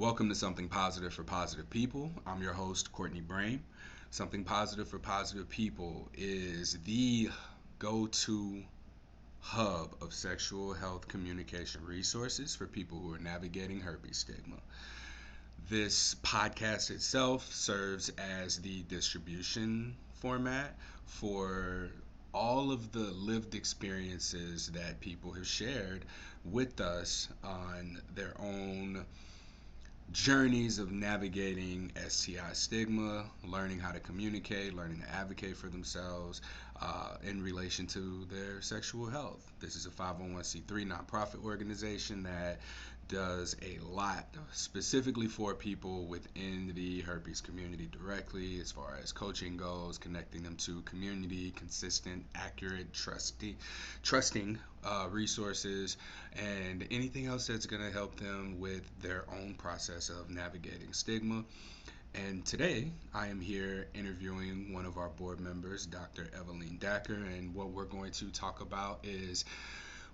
Welcome to Something Positive for Positive People. I'm your host, Courtney Brain. Something Positive for Positive People is the go to hub of sexual health communication resources for people who are navigating herpes stigma. This podcast itself serves as the distribution format for all of the lived experiences that people have shared with us on their own journeys of navigating STI stigma, learning how to communicate, learning to advocate for themselves in relation to their sexual health. This is a 501c3 nonprofit organization that does a lot specifically for people within the herpes community directly, as far as coaching goes, connecting them to community, consistent, accurate, trusting resources, and anything else that's going to help them with their own process of navigating stigma. And today, I am here interviewing one of our board members, Dr. Evelyn Dacker, and what we're going to talk about is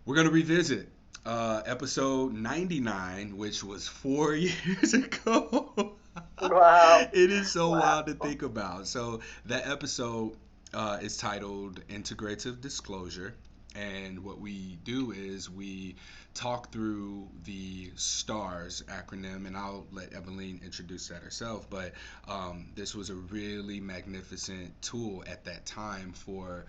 we're going to revisit episode 99, which was 4 years ago. Wow. It is so Wow. wild to think about. So, that episode is titled Integrative Disclosure. And what we do is we talk through the STARS acronym, and I'll let Evelyn introduce that herself. But this was a really magnificent tool at that time for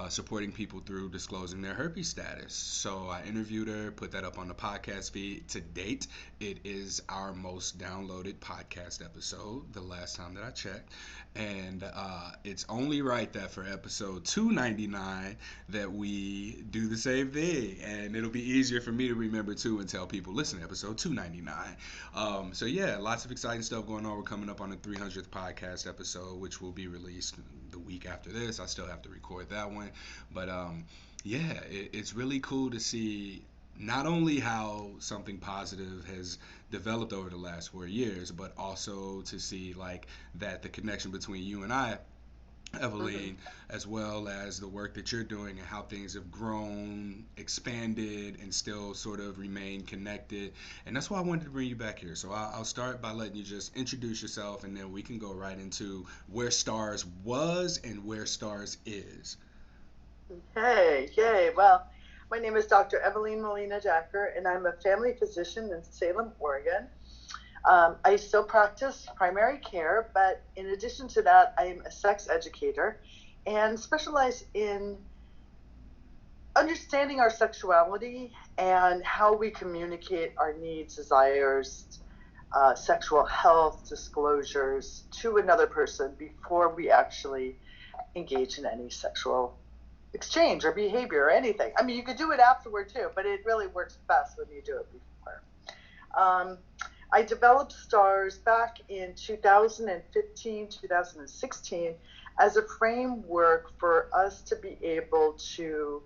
supporting people through disclosing their herpes status. So I interviewed her, put that up on the podcast feed. To date, it is our most downloaded podcast episode, the last time that I checked. And it's only right that for episode 299 that we do the same thing. And it'll be easier for me to remember too and tell people, listen to episode 299. So yeah, lots of exciting stuff going on. We're coming up on the 300th podcast episode, which will be released the week after this. I still have to record that one. But yeah, it's really cool to see not only how something positive has developed over the last 4 years, but also to see like that the connection between you and I, hmm Evelyn, as well as the work that you're doing and how things have grown, expanded, and still sort of remain connected. And that's why I wanted to bring you back here. So I'll start by letting you just introduce yourself, and then we can go right into where Stars was and where Stars is. Hey, yay. Well, my name is Dr. Evelyn Molina Jacker, and I'm a family physician in Salem, Oregon. I still practice primary care, but in addition to that, I am a sex educator and specialize in understanding our sexuality and how we communicate our needs, desires, sexual health disclosures to another person before we actually engage in any sexual exchange or behavior or anything. I mean, you could do it afterward too, but it really works best when you do it before. Um, I developed STARS back in 2015, 2016 as a framework for us to be able to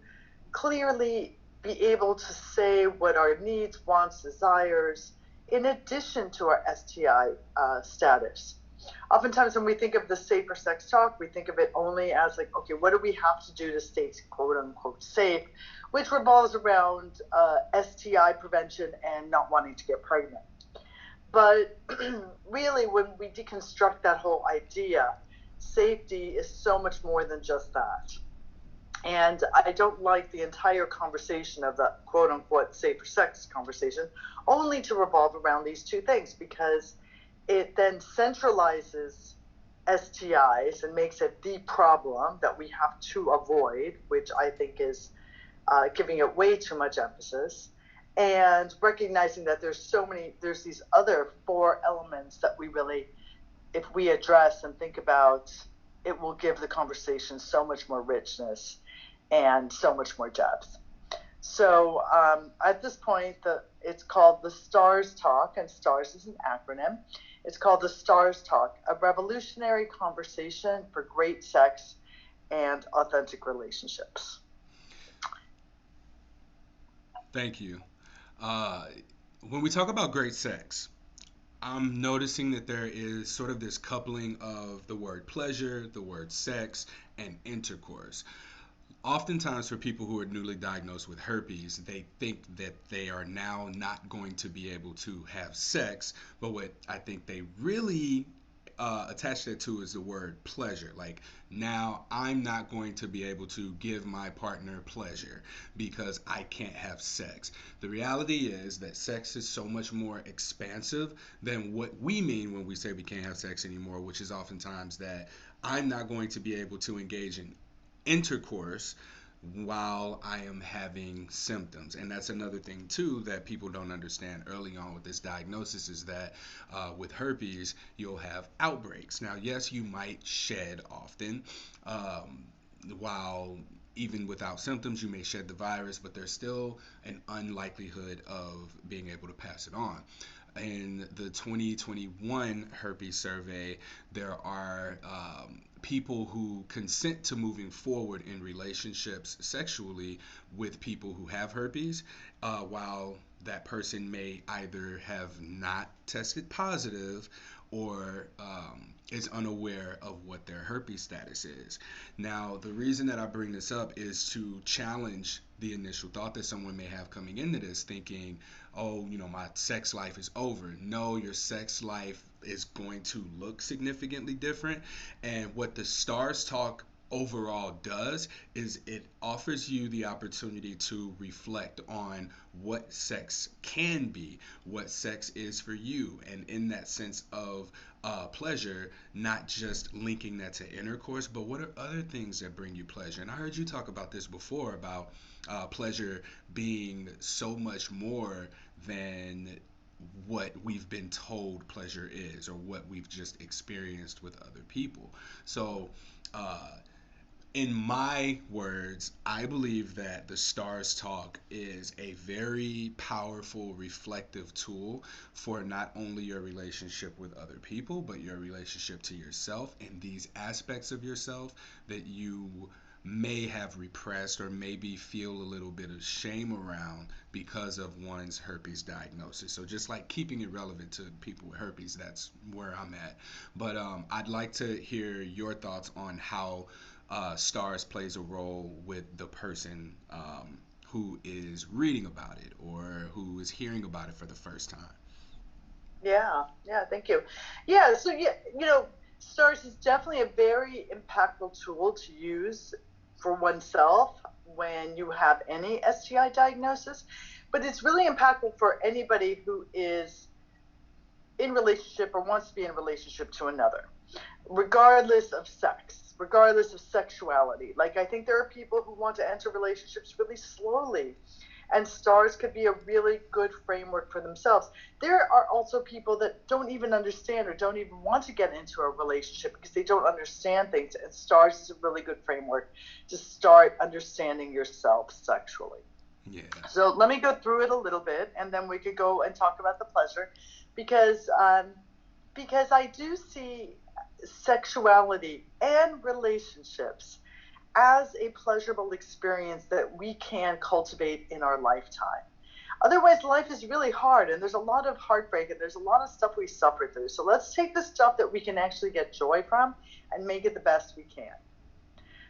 clearly be able to say what our needs, wants, desires, in addition to our STI status. Oftentimes, when we think of the safer sex talk, we think of it only as like, okay, what do we have to do to stay quote unquote safe, which revolves around STI prevention and not wanting to get pregnant. But really, when we deconstruct that whole idea, safety is so much more than just that. And I don't like the entire conversation of the quote unquote safer sex conversation only to revolve around these two things because it then centralizes STIs and makes it the problem that we have to avoid, which I think is giving it way too much emphasis. And recognizing that there's these other four elements that we really, if we address and think about, it will give the conversation so much more richness and so much more depth. So at this point, it's called the STARS Talk, and STARS is an acronym. It's called the STARS Talk, a revolutionary conversation for great sex and authentic relationships. Thank you. Uh, when we talk about great sex, I'm noticing that there is sort of this coupling of the word pleasure, the word sex, and intercourse. Oftentimes for people who are newly diagnosed with herpes, they think that they are now not going to be able to have sex, but what I think they really attach that to is the word pleasure. Like, now I'm not going to be able to give my partner pleasure because I can't have sex. The reality is that sex is so much more expansive than what we mean when we say we can't have sex anymore, which is oftentimes that I'm not going to be able to engage in intercourse while I am having symptoms. And that's another thing, too, that people don't understand early on with this diagnosis is that with herpes, you'll have outbreaks. Now, yes, you might shed often, um, while even without symptoms, you may shed the virus, but there's still an unlikelihood of being able to pass it on. In the 2021 herpes survey, there are people who consent to moving forward in relationships sexually with people who have herpes, while that person may either have not tested positive or is unaware of what their herpes status is. Now, the reason that I bring this up is to challenge the initial thought that someone may have coming into this, thinking, oh, my sex life is over. No, your sex life is going to look significantly different. And what the Stars Talk overall does is it offers you the opportunity to reflect on what sex can be, what sex is for you, and in that sense of pleasure, not just linking that to intercourse, but what are other things that bring you pleasure. And I heard you talk about this before about pleasure being so much more than what we've been told pleasure is or what we've just experienced with other people. So, uh, in my words, I believe that the Stars Talk is a very powerful, reflective tool for not only your relationship with other people, but your relationship to yourself and these aspects of yourself that you may have repressed or maybe feel a little bit of shame around because of one's herpes diagnosis. So just like keeping it relevant to people with herpes, that's where I'm at. But I'd like to hear your thoughts on how Stars plays a role with the person who is reading about it or who is hearing about it for the first time. Yeah, yeah, thank you. Yeah, so yeah, STARS is definitely a very impactful tool to use for oneself when you have any STI diagnosis, but it's really impactful for anybody who is in relationship or wants to be in relationship to another, regardless of sex, regardless of sexuality. Like, I think there are people who want to enter relationships really slowly, and stars could be a really good framework for themselves. There are also people that don't even understand or don't even want to get into a relationship because they don't understand things, and stars is a really good framework to start understanding yourself sexually. Yeah. So let me go through it a little bit, and then we could go and talk about the pleasure, because because I do see sexuality and relationships as a pleasurable experience that we can cultivate in our lifetime. Otherwise, life is really hard, and there's a lot of heartbreak, and there's a lot of stuff we suffer through. So let's take the stuff that we can actually get joy from and make it the best we can.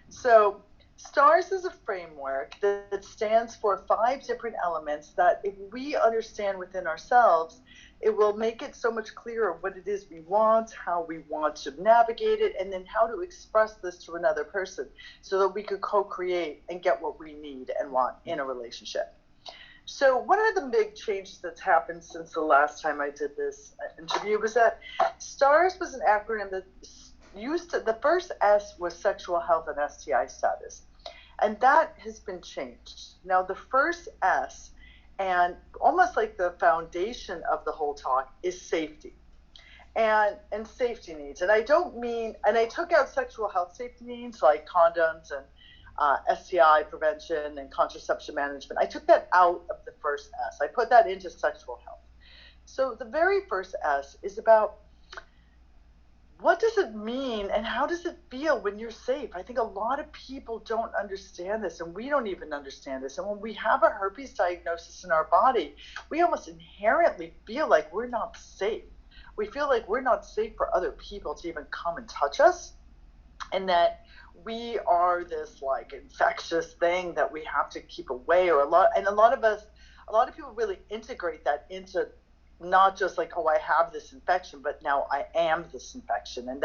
So, STARS is a framework that stands for 5 different elements that, if we understand within ourselves, it will make it so much clearer what it is we want, how we want to navigate it, and then how to express this to another person so that we could co create and get what we need and want in a relationship. So, one of the big changes that's happened since the last time I did this interview was that STARS was an acronym that used to, the first S was sexual health and STI status. And that has been changed. Now, the first S, and almost like the foundation of the whole talk, is safety and safety needs. And I don't mean, and I took out sexual health safety needs like condoms and STI prevention and contraception management. I took that out of the first S. I put that into sexual health. So the very first S is about what does it mean and how does it feel when you're safe? I think a lot of people don't understand this, and we don't even understand this. And when we have a herpes diagnosis in our body, we almost inherently feel like we're not safe. We feel like we're not safe for other people to even come and touch us, and that we are this like infectious thing that we have to keep away, or a lot of people really integrate that into not just like, oh, I have this infection, but now I am this infection. And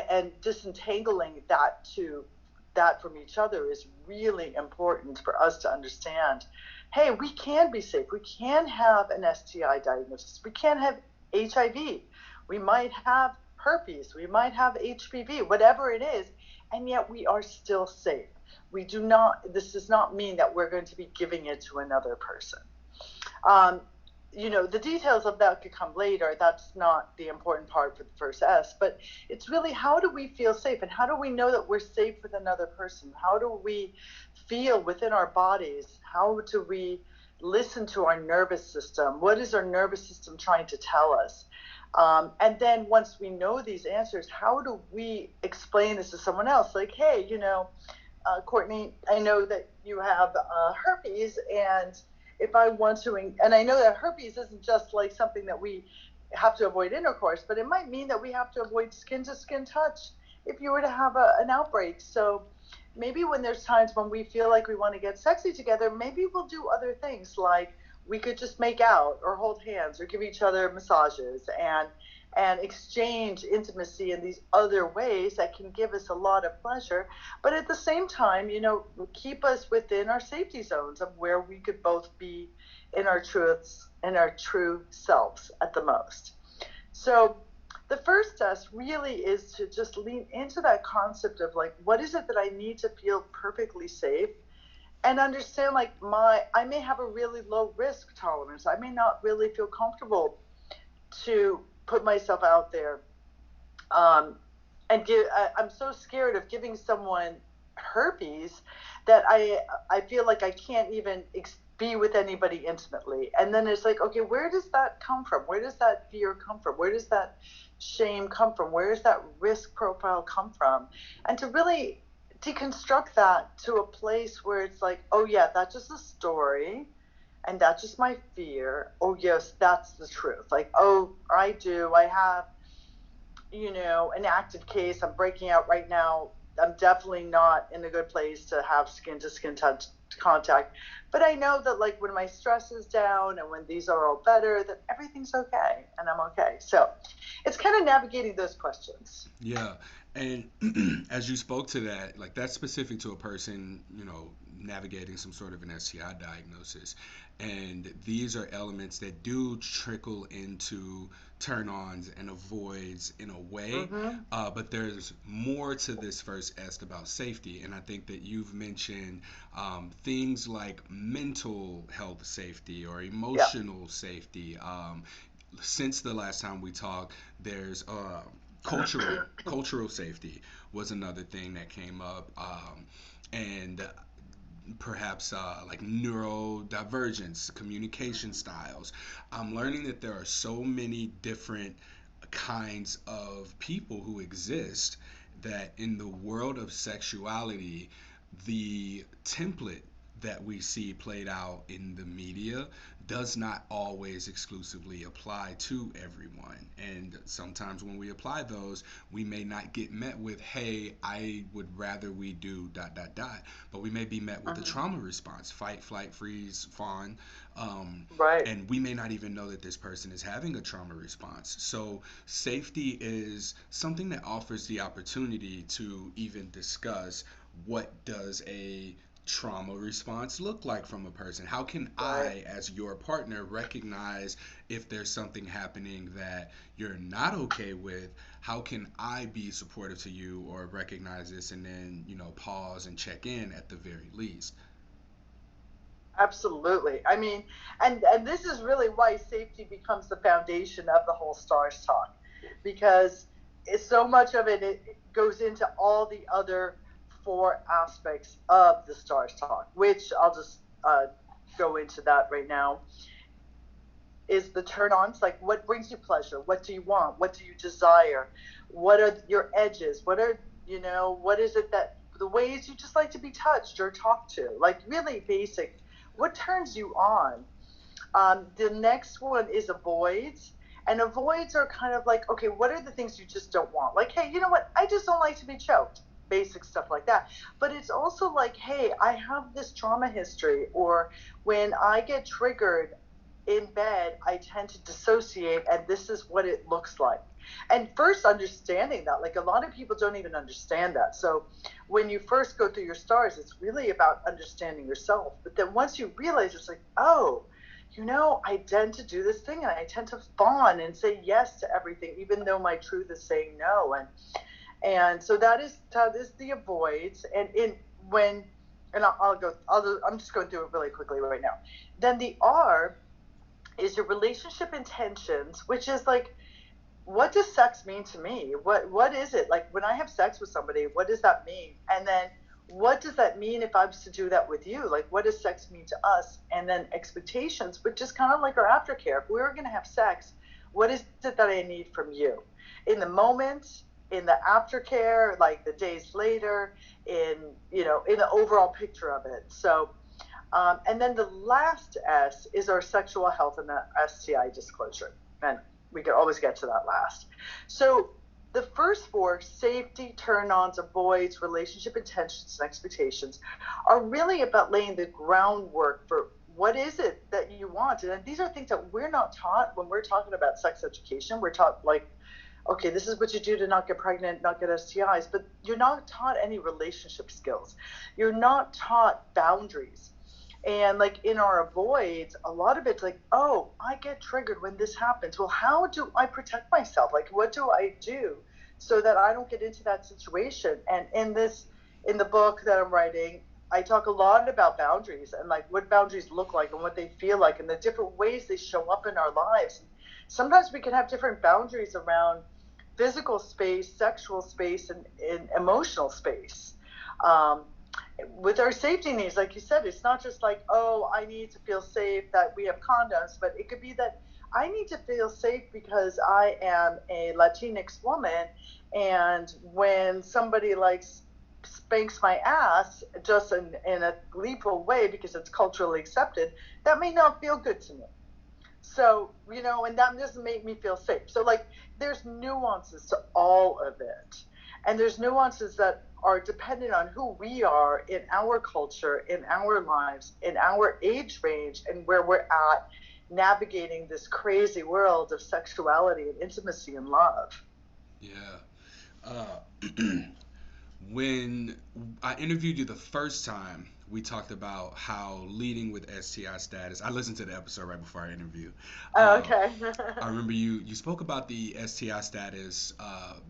and disentangling that from each other is really important for us to understand. Hey, we can be safe. We can have an STI diagnosis. We can have HIV. We might have herpes. We might have HPV, whatever it is, and yet we are still safe. This does not mean that we're going to be giving it to another person. Um, the details of that could come later. That's not the important part for the first S, but it's really, how do we feel safe, and how do we know that we're safe with another person? How do we feel within our bodies? How do we listen to our nervous system? What is our nervous system trying to tell us? And then once we know these answers, how do we explain this to someone else? Like, hey, Courtney, I know that you have herpes, and if I want to, and I know that herpes isn't just like something that we have to avoid intercourse, but it might mean that we have to avoid skin to skin touch if you were to have an outbreak. So maybe when there's times when we feel like we want to get sexy together, maybe we'll do other things, like we could just make out or hold hands or give each other massages and exchange intimacy in these other ways that can give us a lot of pleasure, but at the same time, keep us within our safety zones of where we could both be in our truths and our true selves at the most. So the first test really is to just lean into that concept of like, what is it that I need to feel perfectly safe, and understand like I may have a really low risk tolerance. I may not really feel comfortable to put myself out there, and I'm so scared of giving someone herpes that I feel like I can't even be with anybody intimately. And then it's like, okay, where does that come from? Where does that fear come from? Where does that shame come from? Where does that risk profile come from? And to really deconstruct that to a place where it's like, oh yeah, that's just a story, and that's just my fear. Oh yes, that's the truth. Like, oh, I have an active case. I'm breaking out right now. I'm definitely not in a good place to have skin to skin touch contact, but I know that like when my stress is down and when these are all better, that everything's okay and I'm okay. So it's kind of navigating those questions. Yeah, and as you spoke to that, like that's specific to a person, navigating some sort of an STI diagnosis. And these are elements that do trickle into turn-ons and avoids in a way. Mm-hmm. But there's more to this first asked about safety. And I think that you've mentioned things like mental health safety or Yeah. emotional safety. Since the last time we talked, there's cultural safety was another thing that came up, and perhaps like neurodivergence, communication styles. I'm learning that there are so many different kinds of people who exist, that in the world of sexuality, the template that we see played out in the media does not always exclusively apply to everyone. And sometimes when we apply those, we may not get met with, hey, I would rather we do dot dot dot, but we may be met with the Mm-hmm. trauma response: fight, flight, freeze, fawn. Right. And we may not even know that this person is having a trauma response. So safety is something that offers the opportunity to even discuss, what does a trauma response look like from a person? How can Right. I, as your partner, recognize if there's something happening that you're not okay with? How can I be supportive to you or recognize this and then, pause and check in at the very least? Absolutely. I mean, and this is really why safety becomes the foundation of the whole stars talk, because it's so much of it goes into all the other four aspects of the stars talk, which I'll just go into that right now. Is the turn ons, like what brings you pleasure? What do you want? What do you desire? What are your edges? What is it that the ways you just like to be touched or talked to? Like really basic. What turns you on? The next one is avoids. And avoids are kind of like, okay, what are the things you just don't want? Like, hey, you know what? I just don't like to be choked. basic stuff like that. But it's also like, hey, I have this trauma history, or when I get triggered in bed, I tend to dissociate, and this is what it looks like. And first understanding that, like a lot of people don't even understand that. So when you first go through your stars, it's really about understanding yourself. But then once you realize, it's like, oh, I tend to do this thing, and I tend to fawn and say yes to everything, even though my truth is saying no. And so that is the avoids. And in when and I'm just going through it really quickly right now. Then the R is your relationship intentions, which is like, what does sex mean to me? What is it? Like when I have sex with somebody, what does that mean? And then what does that mean if I was to do that with you? Like what does sex mean to us? And then expectations, which is kind of like our aftercare. If we were going to have sex, what is it that I need from you? In the moment, in the aftercare, like the days later, in the overall picture of it. So and then the last S is our sexual health and the STI disclosure. And we can always get to that last. So the first four, safety, turn-ons, avoids, relationship intentions, and expectations, are really about laying the groundwork for what is it that you want. And these are things that we're not taught when we're talking about sex education. We're taught like, okay, this is what you do to not get pregnant, not get STIs, but you're not taught any relationship skills. You're not taught boundaries. And like in our avoids, a lot of it's like, oh, I get triggered when this happens. Well, how do I protect myself? Like, what do I do so that I don't get into that situation? And in the book that I'm writing, I talk a lot about boundaries and like what boundaries look like and what they feel like and the different ways they show up in our lives. And sometimes we can have different boundaries around physical space, sexual space, and emotional space. Um, with our safety needs, like you said, it's not just like, oh, I need to feel safe that we have condoms, but it could be that I need to feel safe because I am a Latinx woman, and when somebody like spanks my ass just in a gleeful way because it's culturally accepted, that may not feel good to me. So, and that doesn't make me feel safe. So, like, there's nuances to all of it. And there's nuances that are dependent on who we are in our culture, in our lives, in our age range, and where we're at navigating this crazy world of sexuality and intimacy and love. Yeah. When I interviewed you the first time, we talked about how leading with STI status. I listened to the episode right before our interview. Oh, Uh, okay. I remember you spoke about the STI status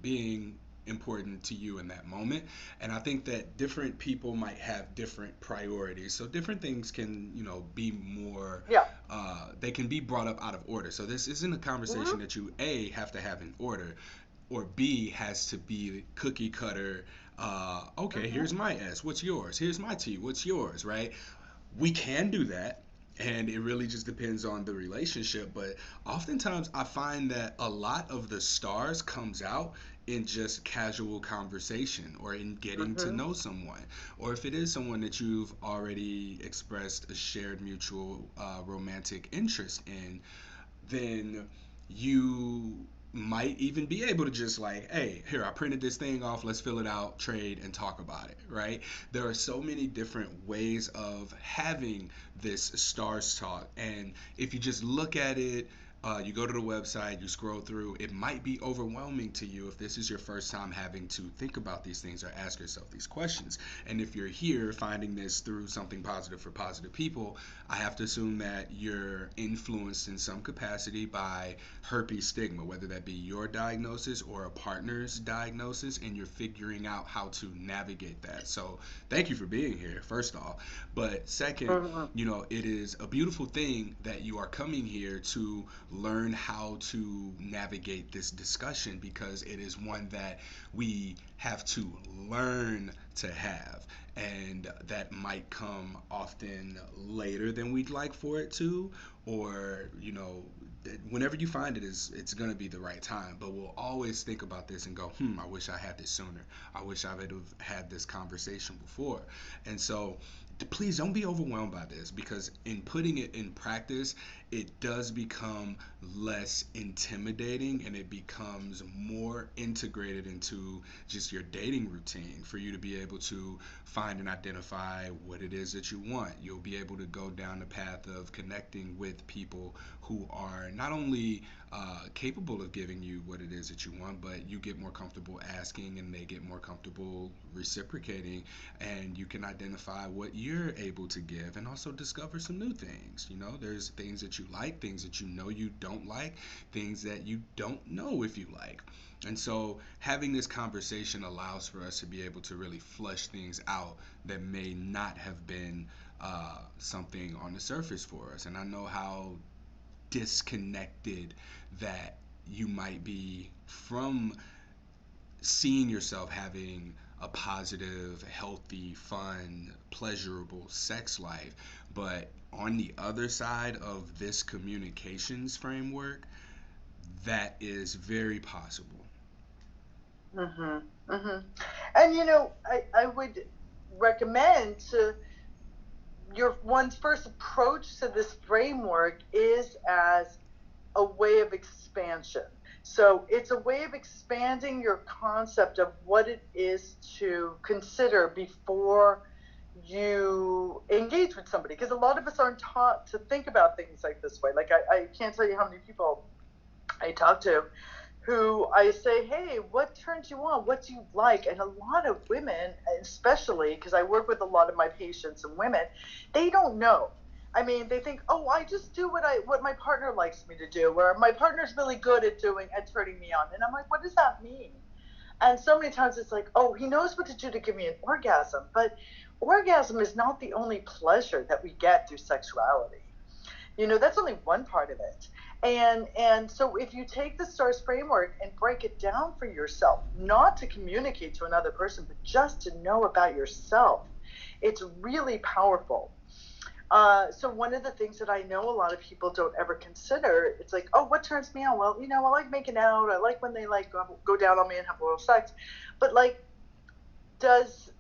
being important to you in that moment, and I think that different people might have different priorities. So different things can be more. Yeah. They can be brought up out of order. So this isn't a conversation Mm-hmm. that you A have to have in order, or B has to be cookie cutter. Okay, Mm-hmm. here's my S. What's yours? Here's my T. What's yours? Right? We can do that, and it really just depends on the relationship. But oftentimes I find that a lot of the stars comes out in just casual conversation or in getting to Mm-hmm. know someone, or if it is someone that you've already expressed a shared mutual romantic interest in, then you might even be able to just like, hey, here, I printed this thing off, let's fill it out, trade, and talk about it, right? There are so many different ways of having this stars talk, and if you just look at it, you go to the website, you scroll through, it might be overwhelming to you if this is your first time having to think about these things or ask yourself these questions. And if you're here finding this through something positive for positive people, I have to assume that you're influenced in some capacity by herpes stigma, whether that be your diagnosis or a partner's diagnosis, and you're figuring out how to navigate that. So, thank you for being here, first off. But second, Mm-hmm. it is a beautiful thing that you are coming here to learn how to navigate this discussion, because it is one that we have to learn to have, and that might come often later than we'd like for it to, or whenever you find it, is it's going to be the right time. But we'll always think about this and go, I wish I had this sooner. I wish I would have had this conversation before. And so please don't be overwhelmed by this, because in putting it in practice, it does become less intimidating and it becomes more integrated into just your dating routine for you to be able to find and identify what it is that you want. You'll be able to go down the path of connecting with people who are not only capable of giving you what it is that you want, but you get more comfortable asking and they get more comfortable reciprocating, and you can identify what you're able to give and also discover some new things. You know, there's things that you like, things that you know you don't like, things that you don't know if you like. And so having this conversation allows for us to be able to really flush things out that may not have been something on the surface for us. And I know how disconnected that you might be from seeing yourself having a positive, healthy, fun, pleasurable sex life. But on the other side of this communications framework, that is very possible. Mhm. Mhm. And I would recommend to your one's first approach to this framework is as a way of expansion. So it's a way of expanding your concept of what it is to consider before you engage with somebody. Because a lot of us aren't taught to think about things like this way. Like, I can't tell you how many people I talk to who I say, hey, what turns you on? What do you like? And a lot of women, especially because I work with a lot of my patients and women, they don't know. I mean, they think, oh, I just do what my partner likes me to do, or my partner's really good at turning me on. And I'm like, what does that mean? And so many times it's like, oh, he knows what to do to give me an orgasm. But orgasm is not the only pleasure that we get through sexuality. That's only one part of it. And so if you take the stars framework and break it down for yourself, not to communicate to another person, but just to know about yourself, it's really powerful. So one of the things that I know a lot of people don't ever consider, it's like, oh, what turns me on? Well, I like making out. I like when they like go down on me and have oral sex. But like, does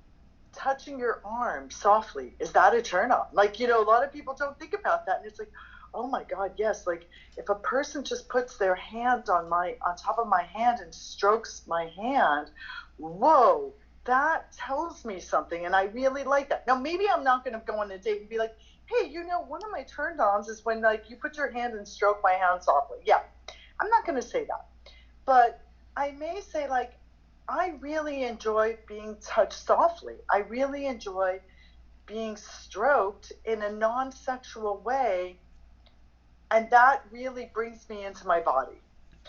touching your arm softly, is that a turn on? Like, a lot of people don't think about that. And it's like, oh my God, yes. Like, if a person just puts their hand on top of my hand and strokes my hand, whoa, that tells me something. And I really like that. Now, maybe I'm not going to go on a date and be like, hey, one of my turn ons is when like you put your hand and stroke my hand softly. Yeah, I'm not going to say that. But I may say, like, I really enjoy being touched softly. I really enjoy being stroked in a non sexual way. And that really brings me into my body.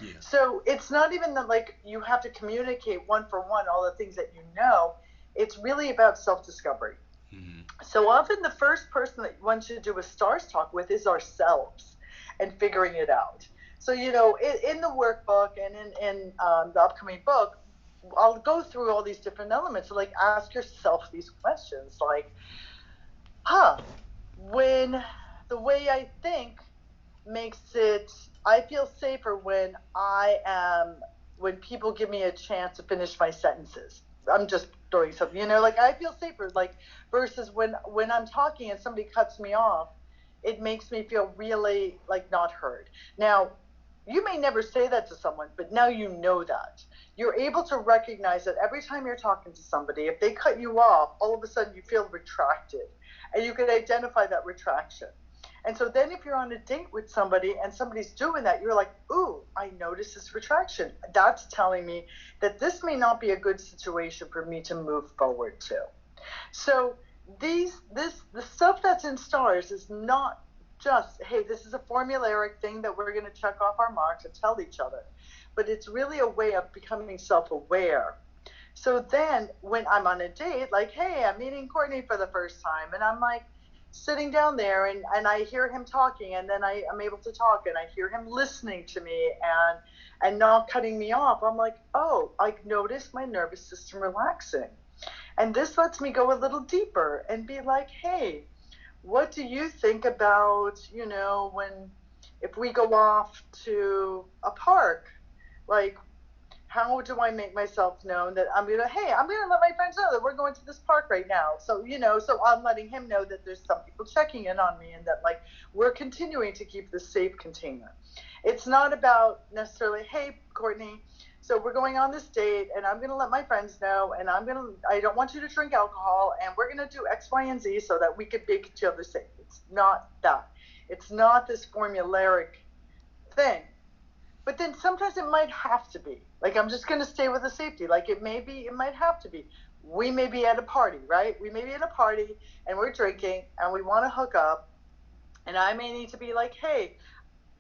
Yeah. So it's not even that, like, you have to communicate one for one all the things that you know. It's really about self discovery. Mm-hmm. So often the first person that one should do a stars talk with is ourselves and figuring it out. So, in the workbook and in the upcoming book, I'll go through all these different elements. So, like, ask yourself these questions like, huh, when the way I think makes it, I feel safer when people give me a chance to finish my sentences. I'm just throwing something, like I feel safer, like, versus when I'm talking and somebody cuts me off, it makes me feel really like not heard. Now, you may never say that to someone, but now you know that. You're able to recognize that every time you're talking to somebody, if they cut you off, all of a sudden you feel retracted. And you can identify that retraction. And so then if you're on a date with somebody and somebody's doing that, you're like, ooh, I notice this retraction. That's telling me that this may not be a good situation for me to move forward to. So the stuff that's in stars is not just, hey, this is a formulaic thing that we're going to check off our marks and tell each other, but it's really a way of becoming self-aware. So then when I'm on a date, like, hey, I'm meeting Courtney for the first time, and I'm like sitting down there and I hear him talking, and then I'm able to talk and I hear him listening to me and not cutting me off. I'm like, oh, I noticed my nervous system relaxing. And this lets me go a little deeper and be like, hey, what do you think about, when if we go off to a park, like, How do I make myself known that I'm gonna let my friends know that we're going to this park right now. So, so I'm letting him know that there's some people checking in on me and that like we're continuing to keep this safe container. It's not about necessarily, hey, Courtney, so we're going on this date and I'm gonna let my friends know and I don't want you to drink alcohol and we're gonna do X, Y, and Z so that we can make each other safe. It's not that. It's not this formulaic thing. But then sometimes it might have to be. Like, I'm just going to stay with the safety. Like, it might have to be. We may be at a party, right? We may be at a party and we're drinking and we want to hook up. And I may need to be like, hey,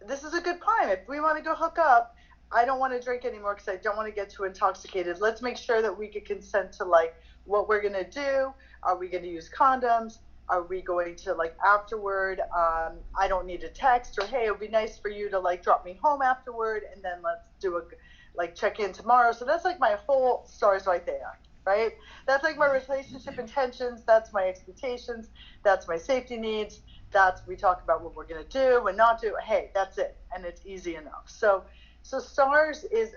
this is a good time. If we want to go hook up, I don't want to drink anymore because I don't want to get too intoxicated. Let's make sure that we get consent to like what we're gonna do. Are we gonna use condoms? Are we going to like afterward? I don't need a text or hey, it would be nice for you to like drop me home afterward, and then let's do a like check in tomorrow. So that's like my whole stars right there, right? That's like my relationship intentions. That's my expectations. That's my safety needs. That's we talk about what we're gonna do and not do. Hey, that's it, and it's easy enough. So stars is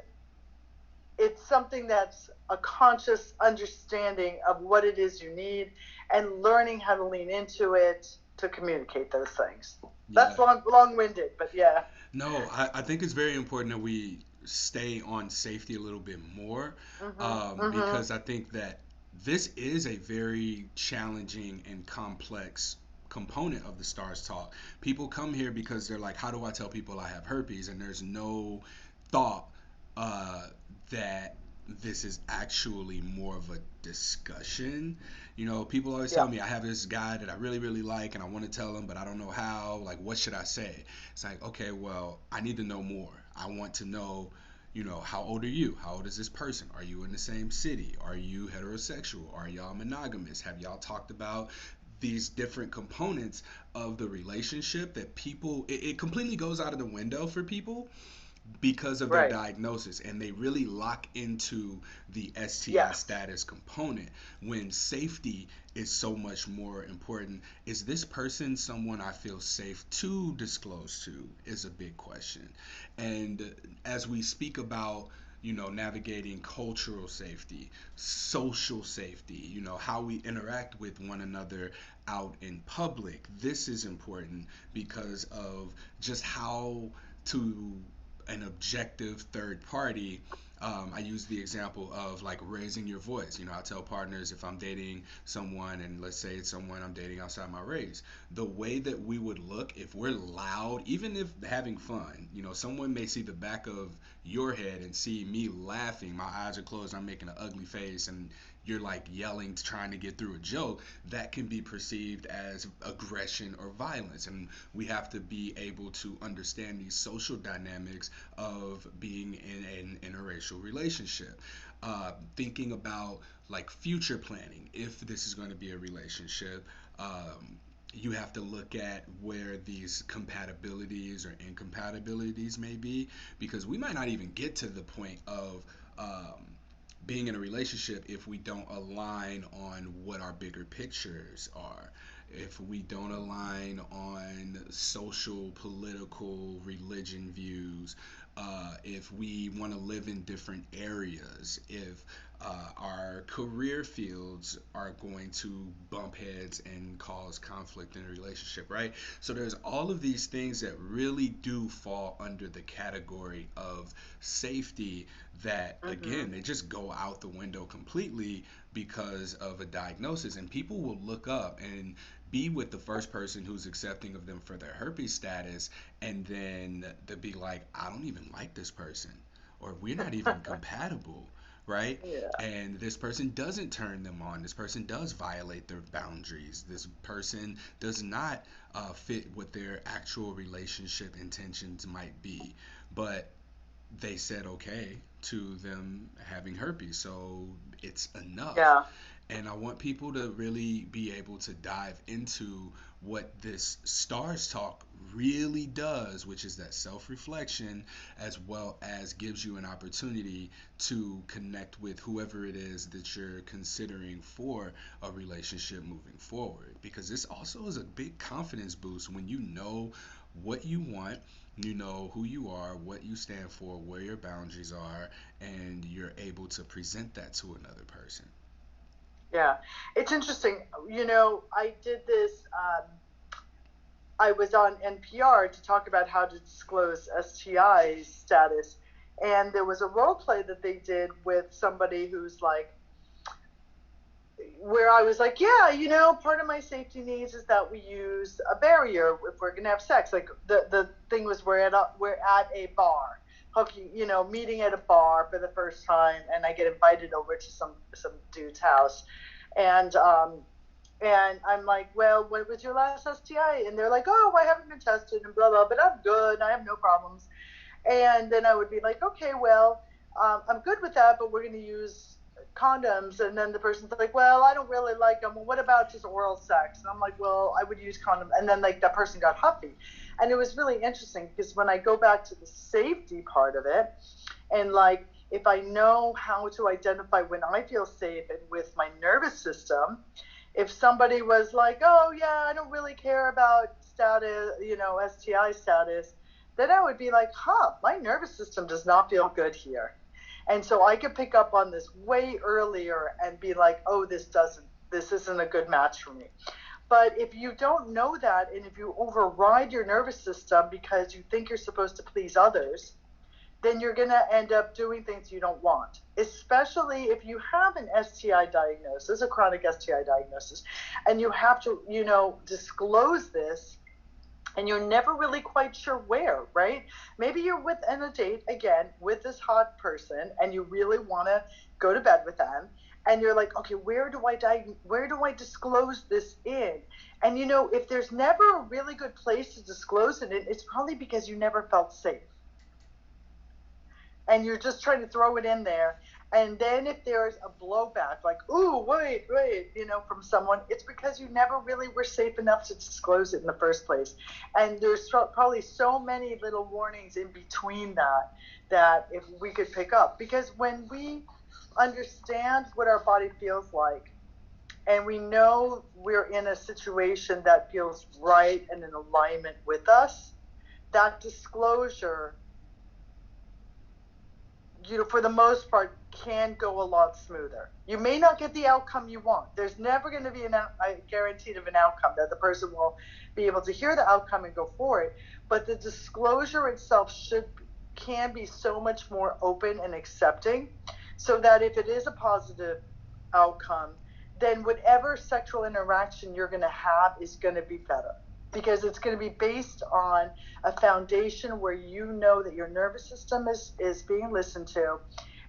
it's something that's a conscious understanding of what it is you need and learning how to lean into it to communicate those things. Yeah. That's long-winded, but yeah. No, I think it's very important that we stay on safety a little bit more, Mhm. Mhm. because I think that this is a very challenging and complex component of the Stars Talk. People come here because they're like, how do I tell people I have herpes? And there's no thought uh, that this is actually more of a discussion. You know, people always Yeah. tell me I have this guy that I really, really like and I want to tell him, but I don't know how. Like, what should I say? It's like, okay, well, I need to know more. I want to know, how old are you? How old is this person? Are you in the same city? Are you heterosexual? Are y'all monogamous? Have y'all talked about these different components of the relationship that it completely goes out of the window for people because of their Right. diagnosis, and they really lock into the STI Yes. status component when safety is so much more important. Is this person someone I feel safe to disclose to is a big question. And as we speak about navigating cultural safety, social safety, how we interact with one another out in public. This is important because of just how to an objective third party. I use the example of like raising your voice. I tell partners if I'm dating someone, and let's say it's someone I'm dating outside my race, the way that we would look if we're loud, even if having fun, someone may see the back of your head and see me laughing, my eyes are closed, I'm making an ugly face, and you're like yelling, trying to get through a joke, that can be perceived as aggression or violence. And we have to be able to understand these social dynamics of being in an interracial relationship. Thinking about like future planning, if this is going to be a relationship, you have to look at where these compatibilities or incompatibilities may be, because we might not even get to the point of being in a relationship if we don't align on what our bigger pictures are, if we don't align on social, political, religion views, if we want to live in different areas, if our career fields are going to bump heads and cause conflict in a relationship, right? So there's all of these things that really do fall under the category of safety that, Mhm. again, they just go out the window completely because of a diagnosis. And people will look up and be with the first person who's accepting of them for their herpes status, and then they'll be like, I don't even like this person, or we're not even compatible, right? Yeah. And this person doesn't turn them on. This person does violate their boundaries. This person does not fit what their actual relationship intentions might be. But they said okay to them having herpes, so it's enough. Yeah. And I want people to really be able to dive into what this stars talk really does, which is that self-reflection, as well as gives you an opportunity to connect with whoever it is that you're considering for a relationship moving forward, because this also is a big confidence boost when you know what you want, You know who you are, what you stand for, where your boundaries are, and you're able to present that to another person. Yeah, it's interesting. I did this. I was on NPR to talk about how to disclose STI status, and there was a role play that they did with somebody who's like, where I was like, yeah, part of my safety needs is that we use a barrier if we're gonna have sex. Like the thing was we're at a bar, hooking, meeting at a bar for the first time, and I get invited over to some dude's house, and I'm like, well, what was your last STI? And they're like, oh, I haven't been tested and blah blah, but I'm good, I have no problems. And then I would be like, okay, well, I'm good with that, but we're going to use condoms. And then the person's like, well, I don't really like them. Well, what about just oral sex? And I'm like, well, I would use condoms. And then like that person got huffy. And it was really interesting because when I go back to the safety part of it, and like if I know how to identify when I feel safe and with my nervous system, if somebody was like, oh yeah, I don't really care about status, STI status, then I would be like, huh, my nervous system does not feel good here. And so I could pick up on this way earlier and be like, oh, this isn't a good match for me. But if you don't know that, and if you override your nervous system because you think you're supposed to please others, then you're going to end up doing things you don't want, especially if you have an STI diagnosis, a chronic STI diagnosis, and you have to, disclose this, and you're never really quite sure where, right? Maybe you're within a date again with this hot person and you really want to go to bed with them, and you're like, okay, where do I disclose this in? And if there's never a really good place to disclose it in, it's probably because you never felt safe and you're just trying to throw it in there. And then if there's a blowback, like, ooh, wait, from someone, it's because you never really were safe enough to disclose it in the first place. And there's probably so many little warnings in between that if we could pick up. Because when we understand what our body feels like, and we know we're in a situation that feels right and in alignment with us, that disclosure, for the most part, can go a lot smoother. You may not get the outcome you want. There's never going to be a guaranteed of an outcome that the person will be able to hear the outcome and go for it. But the disclosure itself can be so much more open and accepting, so that if it is a positive outcome, then whatever sexual interaction you're going to have is going to be better, because it's going to be based on a foundation where you know that your nervous system is being listened to,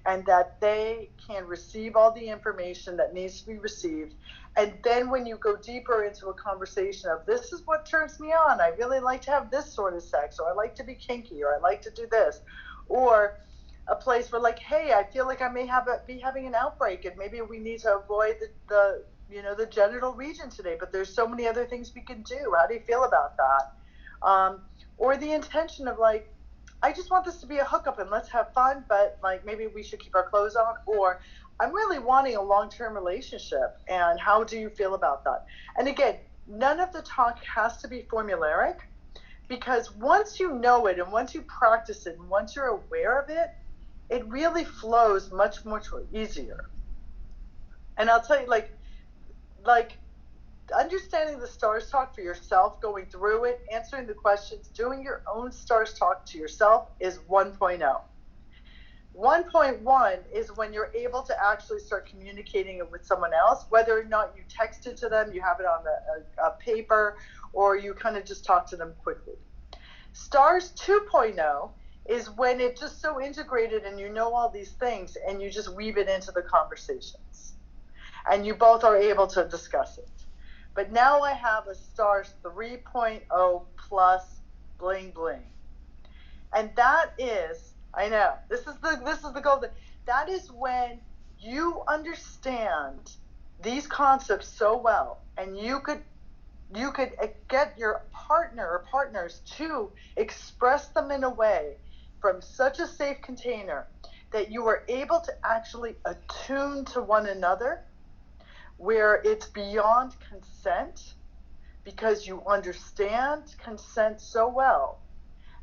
and that they can receive all the information that needs to be received. And then when you go deeper into a conversation of, this is what turns me on, I really like to have this sort of sex, or I like to be kinky, or I like to do this, or a place where like, hey, I feel like I may be having an outbreak, and maybe we need to avoid the genital region today, but there's so many other things we can do. How do you feel about that? Or the intention of like, I just want this to be a hookup and let's have fun, but like maybe we should keep our clothes on. Or I'm really wanting a long-term relationship, and how do you feel about that? And again, none of the talk has to be formulaic, because once you know it and once you practice it and once you're aware of it, it really flows much, much easier. And I'll tell you, like understanding the stars talk for yourself, going through it, answering the questions, doing your own stars talk to yourself is 1.0. 1.1 is when you're able to actually start communicating it with someone else, whether or not you text it to them, you have it on a paper, or you kind of just talk to them quickly. Stars 2.0 is when it's just so integrated and you know all these things and you just weave it into the conversations. And you both are able to discuss it. But now I have a stars 3.0 plus bling bling. And that is, I know, this is the golden. That is when you understand these concepts so well, and you could get your partner or partners to express them in a way from such a safe container that you are able to actually attune to one another, where it's beyond consent, because you understand consent so well,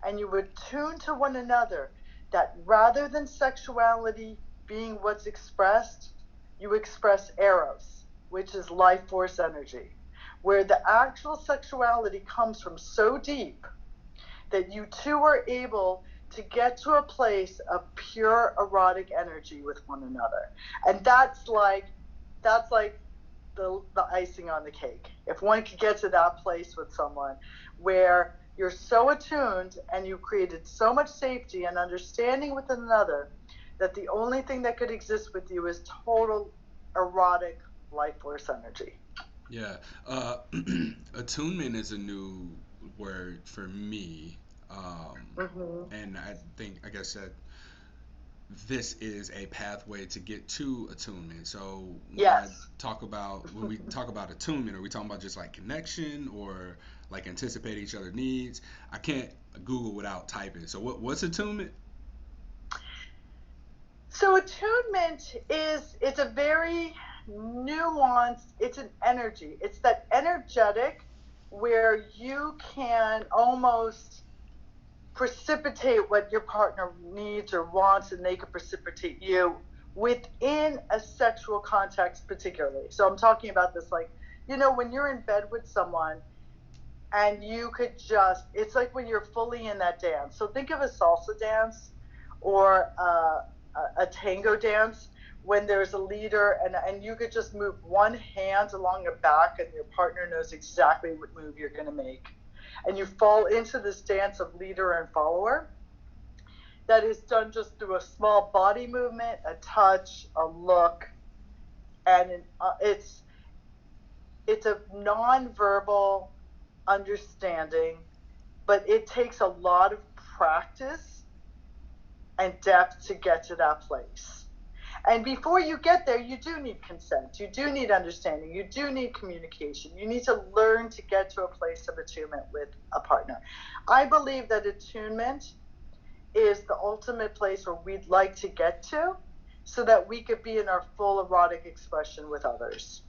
and you attune to one another, that rather than sexuality being what's expressed, you express eros, which is life force energy, where the actual sexuality comes from so deep that you two are able to get to a place of pure erotic energy with one another. And that's like the icing on the cake. If one could get to that place with someone where you're so attuned and you created so much safety and understanding with another that the only thing that could exist with you is total erotic life force energy. Yeah. Uh, Attunement is a new word for me. Mm-hmm. And I think, I guess that this is a pathway to get to attunement. So Yes. when we talk about attunement, are we talking about just like connection or like anticipate each other's needs? I can't Google without typing. So what's attunement? So attunement is it's a very nuanced, it's an energy. It's that energetic where you can almost precipitate what your partner needs or wants and they can precipitate you within a sexual context particularly. So I'm talking about this like, when you're in bed with someone and you could just it's like when you're fully in that dance. So think of a salsa dance or a tango dance when there's a leader and you could just move one hand along your back and your partner knows exactly what move you're going to make, and you fall into this dance of leader and follower that is done just through a small body movement, a touch, a look, and it's a non-verbal understanding, but it takes a lot of practice and depth to get to that place. And before you get there, you do need consent. You do need understanding. You do need communication. You need to learn to get to a place of attunement with a partner. I believe that attunement is the ultimate place where we'd like to get to so that we could be in our full erotic expression with others.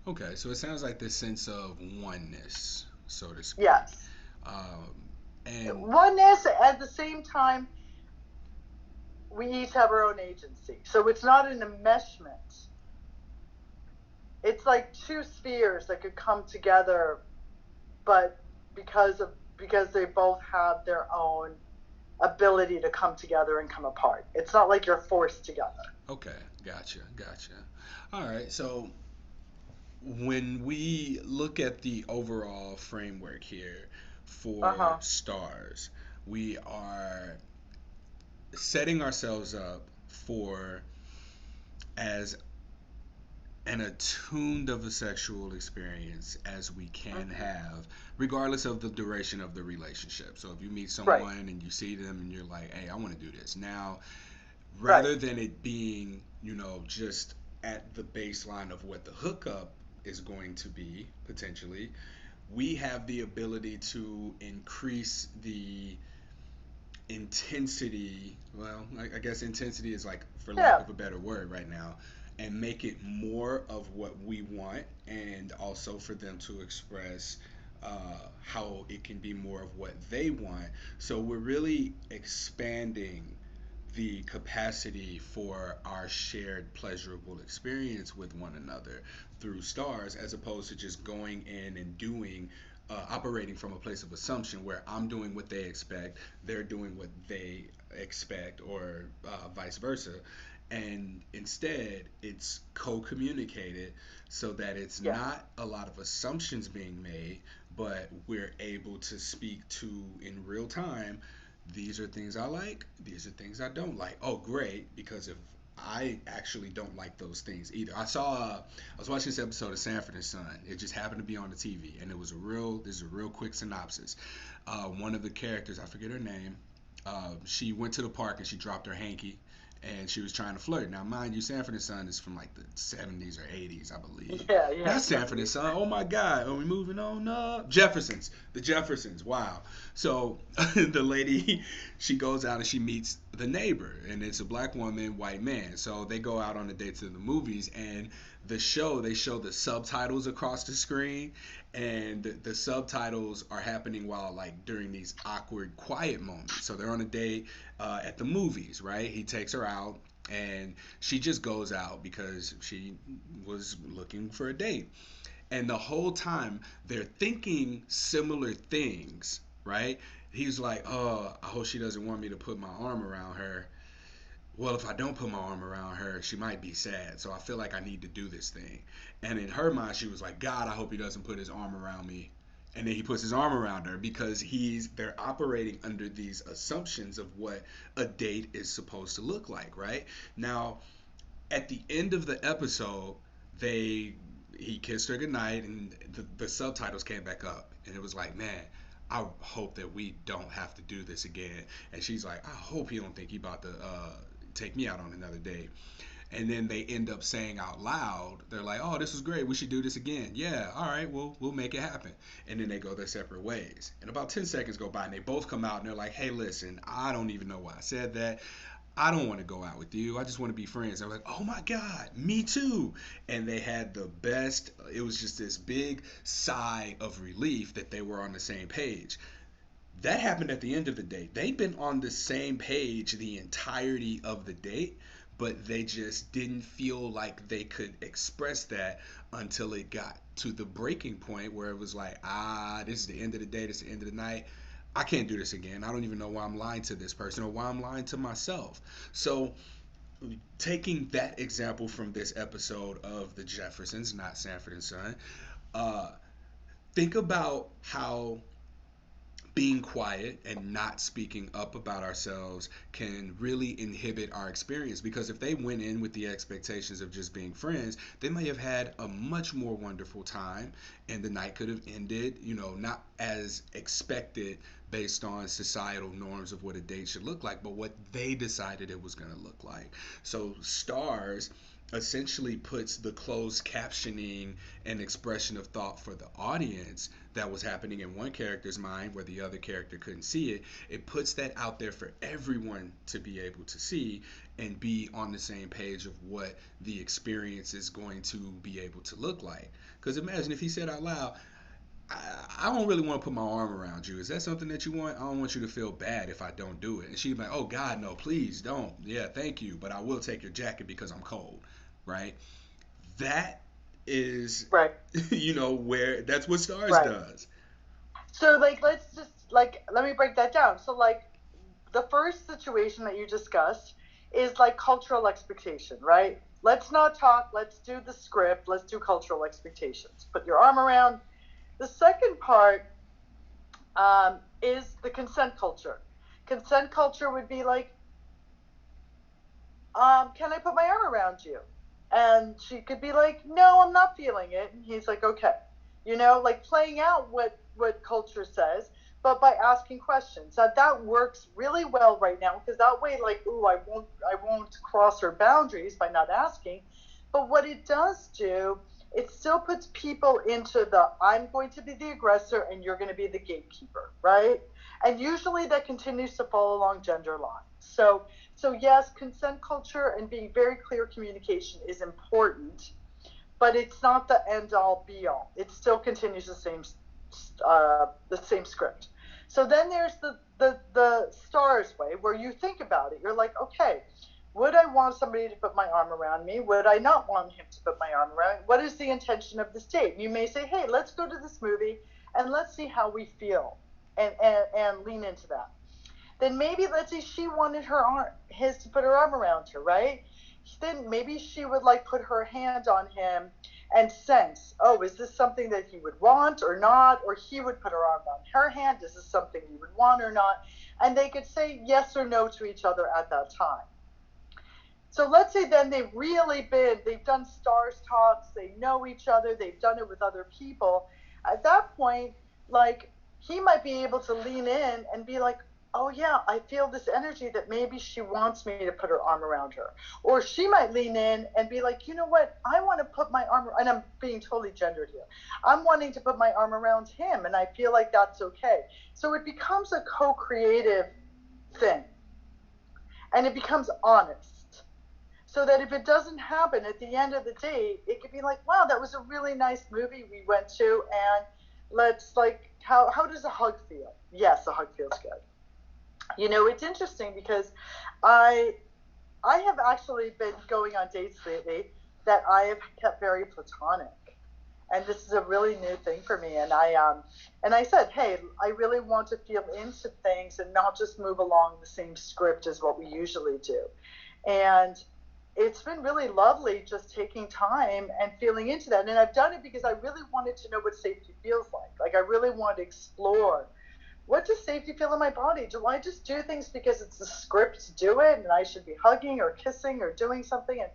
Okay, so it sounds like this sense of oneness, so to speak. Yes. Um, and Oneness at the same time, we each have our own agency. So it's not an enmeshment. It's like two spheres that could come together, but because they both have their own ability to come together and come apart. It's not like you're forced together. okay, gotcha. All right, so when we look at the overall framework here Uh for huh. stars, we are setting ourselves up for as an attuned of a sexual experience as we can Mm-hmm. have, regardless of the duration of the relationship. So if you meet Right. someone and you see them and you're like, hey, I want to do this now, Right. rather than it being, just at the baseline of what the hookup is going to be potentially, we have the ability to increase the intensity. Well, I guess intensity is like, for lack Yeah. of a better word right now, and make it more of what we want, and also for them to express how it can be more of what they want. So we're really expanding the capacity for our shared pleasurable experience with one another through stars, as opposed to just going in and doing operating from a place of assumption where I'm doing what they expect, they're doing what they expect, or vice versa. And instead, it's co communicated so that it's Yes. not a lot of assumptions being made, but we're able to speak to in real time, these are things I like, these are things I don't like. Oh, great, because if I actually don't like those things either. I was watching this episode of Sanford and Son. It just happened to be on the TV, and this is a real quick synopsis. One of the characters, I forget her name, she went to the park and she dropped her hanky, and she was trying to flirt. Now, mind you, Sanford and Son is from like the 70s or 80s, I believe. Yeah. Yeah. Not Sanford and Son. Oh my God. Are we moving on up? Jeffersons. The Jeffersons. Wow. So the lady, she goes out and she meets the neighbor, and it's a black woman, white man. So they go out on a date to the movies, and the show, they show the subtitles across the screen, and the subtitles are happening while like during these awkward quiet moments. So they're on a date at the movies, right? He takes her out, and she just goes out because she was looking for a date. And the whole time they're thinking similar things, right? He's like, oh, I hope she doesn't want me to put my arm around her. Well, if I don't put my arm around her, she might be sad. So I feel like I need to do this thing. And in her mind, she was like, God, I hope he doesn't put his arm around me. And then he puts his arm around her because they're operating under these assumptions of what a date is supposed to look like, right? Now, at the end of the episode, they he kissed her goodnight, and the subtitles came back up, and it was like, man, I hope that we don't have to do this again. And she's like, I hope he don't think he about to take me out on another date. And then they end up saying out loud, they're like, oh, this was great, we should do this again. Yeah, all right, we'll make it happen. And then they go their separate ways, and about 10 seconds go by, and they both come out and they're like, hey, listen, I don't even know why I said that. I don't want to go out with you. I just want to be friends. I was like, oh my God, me too. And they had the best, it was just this big sigh of relief that they were on the same page. That happened at the end of the date. They'd been on the same page the entirety of the date, but they just didn't feel like they could express that until it got to the breaking point where it was like, this is the end of the day, this is the end of the night. I can't do this again. I don't even know why I'm lying to this person or why I'm lying to myself. So, taking that example from this episode of The Jeffersons, not Sanford and Son, uh, think about how being quiet and not speaking up about ourselves can really inhibit our experience, because if they went in with the expectations of just being friends, they may have had a much more wonderful time, and the night could have ended, not as expected based on societal norms of what a date should look like, but what they decided it was going to look like. So stars essentially puts the closed captioning and expression of thought for the audience that was happening in one character's mind where the other character couldn't see it. It puts that out there for everyone to be able to see and be on the same page of what the experience is going to be able to look like. Because imagine if he said out loud, I don't really want to put my arm around you. Is that something that you want? I don't want you to feel bad if I don't do it. And she'd be like, oh, God, no, please don't. Yeah, thank you. But I will take your jacket because I'm cold, right? That is, Right. where that's what Stars Right. does. So like let's just like let me break that down. So like the first situation that you discussed is like cultural expectation, right? Let's not talk, let's do the script, let's do cultural expectations. Put your arm around. The second part is the consent culture. Consent culture would be like, can I put my arm around you? And she could be like, no, I'm not feeling it. And he's like, okay. Like playing out what culture says, but by asking questions. That works really well right now because that way, like, ooh, I won't cross her boundaries by not asking. But what it does do, it still puts people into the I'm going to be the aggressor and you're going to be the gatekeeper, right? And usually that continues to fall along gender lines. So yes, consent culture and being very clear communication is important, but it's not the end all be all. It still continues the same script. So then there's the stars way where you think about it. You're like, okay, would I want somebody to put my arm around me? Would I not want him to put my arm around me? What is the intention of this date? You may say, hey, let's go to this movie and let's see how we feel, and lean into that. Then maybe let's say she wanted his to put her arm around her, right? Then maybe she would like put her hand on him and sense, oh, is this something that he would want or not? Or he would put her arm on her hand, is this something he would want or not? And they could say yes or no to each other at that time. So let's say then they've done stars talks, they know each other, they've done it with other people. At that point, like, he might be able to lean in and be like, oh yeah, I feel this energy that maybe she wants me to put her arm around her. Or she might lean in and be like, you know what, I want to put my arm, and I'm being totally gendered here, I'm wanting to put my arm around him and I feel like that's okay. So it becomes a co-creative thing and it becomes honest. so that if it doesn't happen at the end of the day, it could be like, wow, that was a really nice movie we went to, and let's like, how does a hug feel? Yes, a hug feels good. You know, it's interesting because I I have actually been going on dates lately that I have kept very platonic. And this is a really new thing for me. And I said, hey, I really want to feel into things and not just move along the same script as what we usually do. And it's been really lovely just taking time and feeling into that. And I've done it because I really wanted to know what safety feels like. Like I really wanted to explore, what does safety feel in my body? Do I just do things because it's the script to do it and I should be hugging or kissing or doing something? And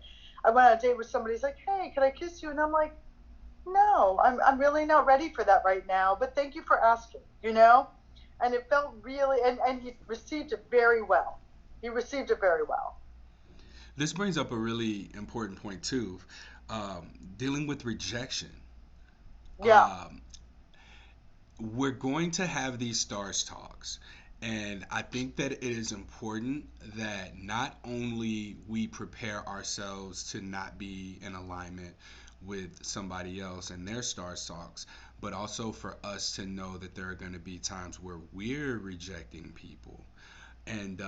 I went on a date with somebody who's like, hey, can I kiss you? And I'm like, no, I'm really not ready for that right now, but thank you for asking, you know? And it felt really, and he received it very well. He received it very well. This brings up a really important point too, dealing with rejection. Yeah. Um, we're going to have these stars talks, and I think that it is important that not only we prepare ourselves to not be in alignment with somebody else and their stars talks, but also for us to know that there are going to be times where we're rejecting people. And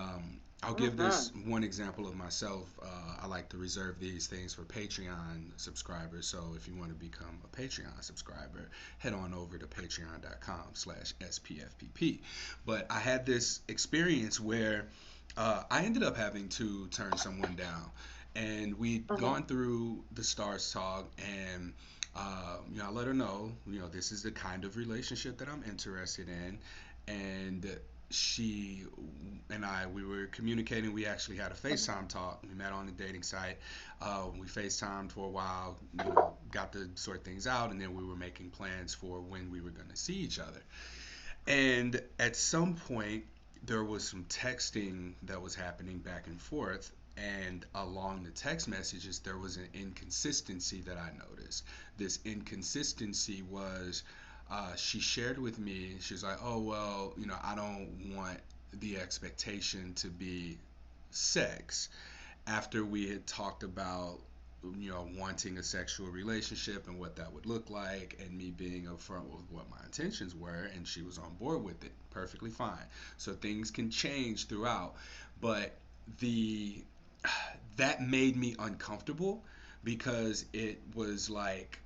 I'll give Mm-hmm. this one example of myself. I like to reserve these things for Patreon subscribers. So if you want to become a Patreon subscriber, head on over to patreon.com/SPFPP. But I had this experience where I ended up having to turn someone down. And we'd Mm-hmm. gone through the Stars Talk, and I let her know, this is the kind of relationship that I'm interested in. And she and we were communicating. We actually had a FaceTime talk. We met on the dating site. We FaceTimed for a while, got to sort things out, and then we were making plans for when we were going to see each other. And at some point, there was some texting that was happening back and forth. And along the text messages, there was an inconsistency that I noticed. This inconsistency was she shared with me, she was like, oh, well, I don't want the expectation to be sex after we had talked about wanting a sexual relationship and what that would look like, and me being upfront with what my intentions were, and she was on board with it perfectly fine. So things can change throughout, but the that made me uncomfortable because it was like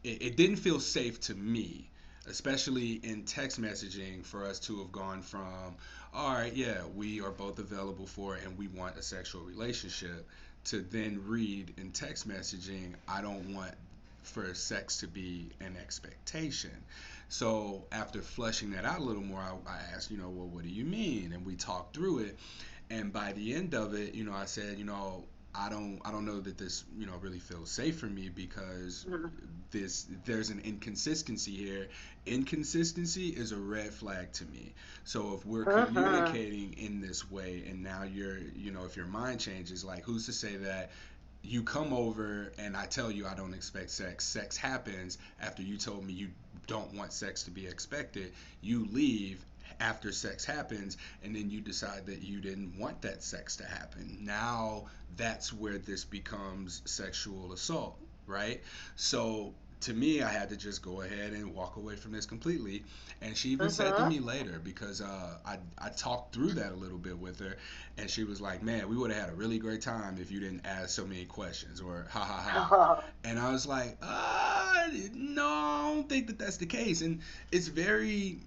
it didn't feel safe to me, especially in text messaging, for us to have gone from, all right, yeah, we are both available for and we want a sexual relationship, to then read in text messaging, I don't want for sex to be an expectation. So after fleshing that out a little more, I asked, well, what do you mean? And we talked through it. And by the end of it, I said, I don't know that this, really feels safe for me because there's an inconsistency here. Inconsistency is a red flag to me. So if we're Mm-hmm. communicating in this way and now if your mind changes, like who's to say that you come over and I tell you I don't expect sex. Sex happens after you told me you don't want sex to be expected. You leave after sex happens, and then you decide that you didn't want that sex to happen. Now that's where this becomes sexual assault, right? So to me, I had to just go ahead and walk away from this completely. And she even said to Mm-hmm. me later, because I talked through that a little bit with her, and she was like, man, we would have had a really great time if you didn't ask so many questions, or ha ha ha. And I was like, no, I don't think that that's the case. And it's very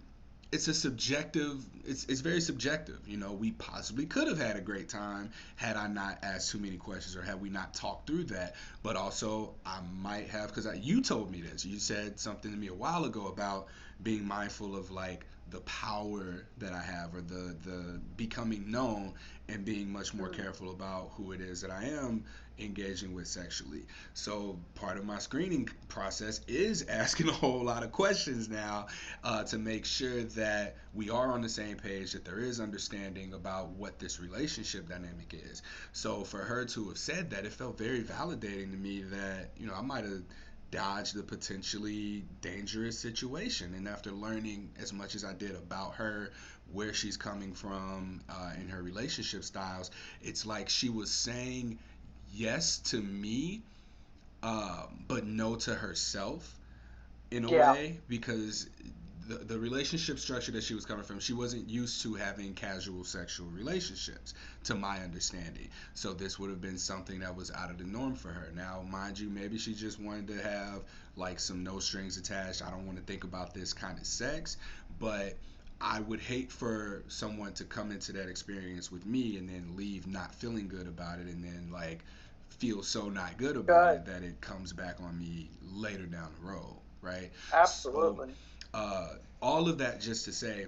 it's a subjective it's very subjective. We possibly could have had a great time had I not asked too many questions or had we not talked through that. But also I might have, because you told me this, you said something to me a while ago about being mindful of like the power that I have, or the becoming known, and being much more careful about who it is that I am engaging with sexually. So part of my screening process is asking a whole lot of questions now, to make sure that we are on the same page, that there is understanding about what this relationship dynamic is. So for her to have said that, it felt very validating to me that, I might have dodged the potentially dangerous situation. And after learning as much as I did about her, where she's coming from, in her relationship styles, it's like she was saying yes to me, but no to herself in a Yeah. way, because the relationship structure that she was coming from, she wasn't used to having casual sexual relationships, to my understanding. So this would have been something that was out of the norm for her. Now, mind you, maybe she just wanted to have like some no strings attached, I don't want to think about this kind of sex, but I would hate for someone to come into that experience with me and then leave not feeling good about it, and then like feel so not good about Good. it that it comes back on me later down the road, right? So, Absolutely. uh, all of that just to say,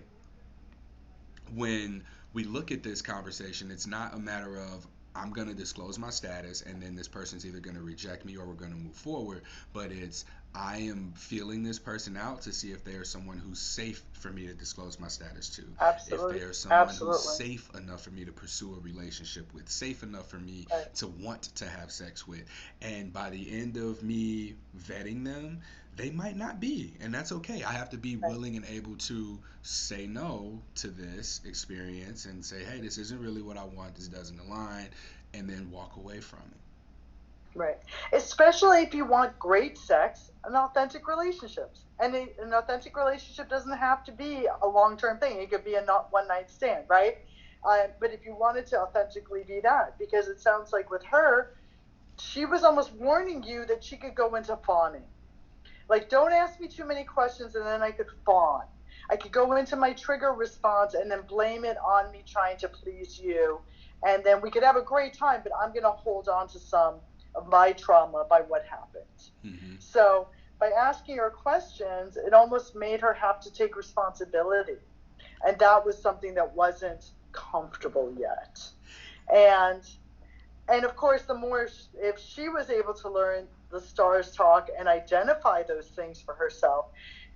when we look at this conversation, it's not a matter of I'm going to disclose my status and then this person's either going to reject me or we're going to move forward, but it's I am feeling this person out to see if they are someone who's safe for me to disclose my status to. If they Absolutely. are someone who's Absolutely. safe enough for me to pursue a relationship with, safe enough for me Right. to want to have sex with. And by the end of me vetting them, they might not be, and that's okay. I have to be Right. willing and able to say no to this experience and say, hey, this isn't really what I want, this doesn't align, and then walk away from it. Right. Especially if you want great sex and authentic relationships. And an authentic relationship doesn't have to be a long term thing. It could be a not one night stand, right? But if you wanted to authentically be that, because it sounds like with her, she was almost warning you that she could go into fawning. Like, don't ask me too many questions and then I could fawn. I could go into my trigger response and then blame it on me trying to please you. And then we could have a great time, but I'm going to hold on to some of my trauma by what happened. Mm-hmm. So, by asking her questions, it almost made her have to take responsibility. And that was something that wasn't comfortable yet. And of course, the more if she was able to learn the stars talk and identify those things for herself,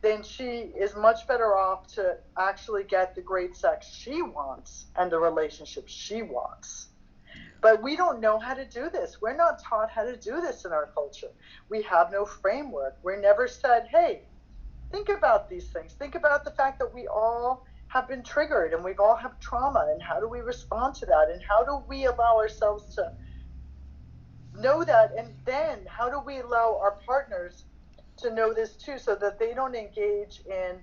then she is much better off to actually get the great sex she wants and the relationship she wants. Yeah. But we don't know how to do this. We're not taught how to do this in our culture. We have no framework. We're never said, hey, think about these things. Think about the fact that we all have been triggered and we've all have trauma, and how do we respond to that, and how do we allow ourselves to know that, and then how do we allow our partners to know this too, so that they don't engage in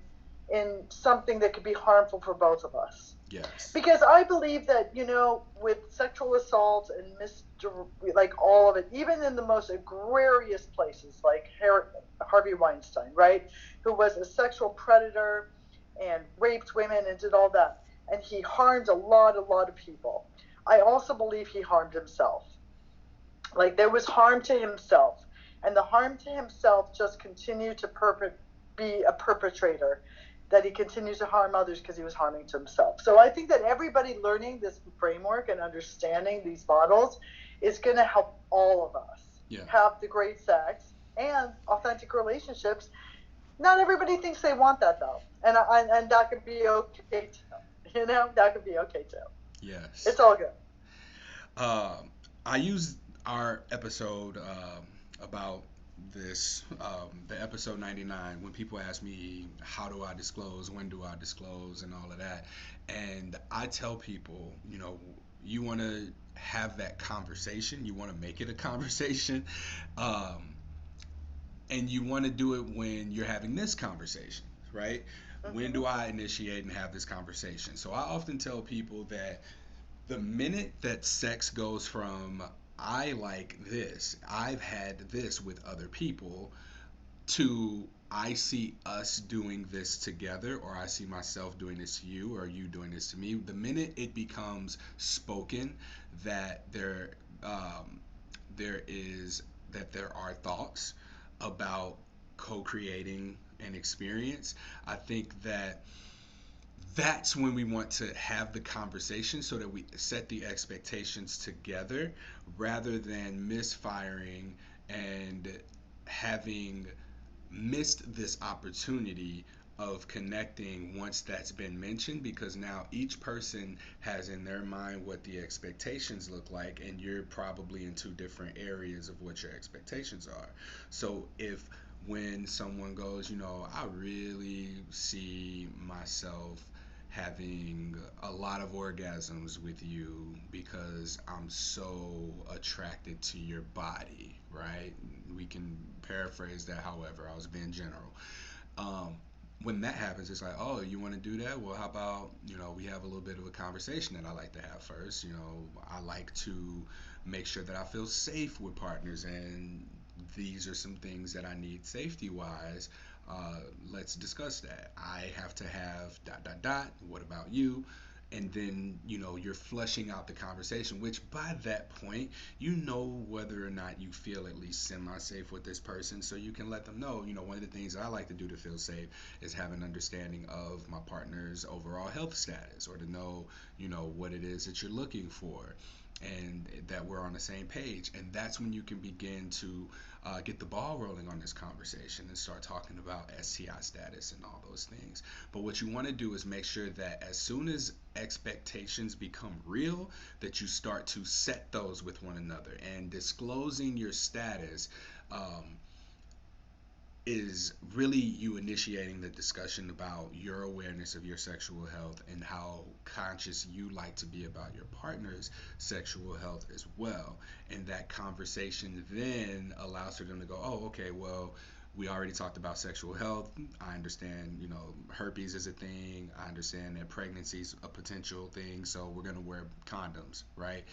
something that could be harmful for both of us. Yes. Because I believe that, with sexual assault and like all of it, even in the most egregious places like Harvey Weinstein, right, who was a sexual predator and raped women and did all that, and he harmed a lot of people. I also believe he harmed himself. Like, there was harm to himself, and the harm to himself just continued to be a perpetrator, that he continues to harm others because he was harming to himself. So I think that everybody learning this framework and understanding these models is going to help all of us Yeah. have the great sex and authentic relationships. Not everybody thinks they want that though, and that could be okay too. That could be okay too. It's Yes. all good. Um, I used our episode about this, the episode 99, when people ask me, how do I disclose? When do I disclose? And all of that. And I tell people, you want to have that conversation, you want to make it a conversation. Um, and you want to do it when you're having this conversation, right? When Mm-hmm. do I initiate and have this conversation? So I often tell people that the minute that sex goes from I like this, I've had this with other people, to I see us doing this together, or I see myself doing this to you, or you doing this to me, the minute it becomes spoken that um, there is that there are thoughts about co-creating an experience, I think that that's when we want to have the conversation so that we set the expectations together, rather than misfiring and having missed this opportunity of connecting once that's been mentioned, because now each person has in their mind what the expectations look like, and you're probably in two different areas of what your expectations are. So if when someone goes, I really see myself having a lot of orgasms with you because I'm so attracted to your body, right? We can paraphrase that however, I was being general. um, when that happens, it's like, oh, you want to do that? Well, how about, we have a little bit of a conversation that I like to have first. I like to make sure that I feel safe with partners, and these are some things that I need safety wise. Uh, let's discuss that. I have to have dot dot dot. What about you? And then you're fleshing out the conversation, which by that point you know whether or not you feel at least semi-safe with this person, so you can let them know. One of the things I like to do to feel safe is have an understanding of my partner's overall health status, or to know what it is that you're looking for, and that we're on the same page. And that's when you can begin to get the ball rolling on this conversation and start talking about STI status and all those things. But what you want to do is make sure that as soon as expectations become real, that you start to set those with one another. And disclosing your status um, is really you initiating the discussion about your awareness of your sexual health and how conscious you like to be about your partner's sexual health as well. And that conversation then allows for them to go, oh, okay, well, we already talked about sexual health. I understand, herpes is a thing. I understand that pregnancy is a potential thing. So we're going to wear condoms, right?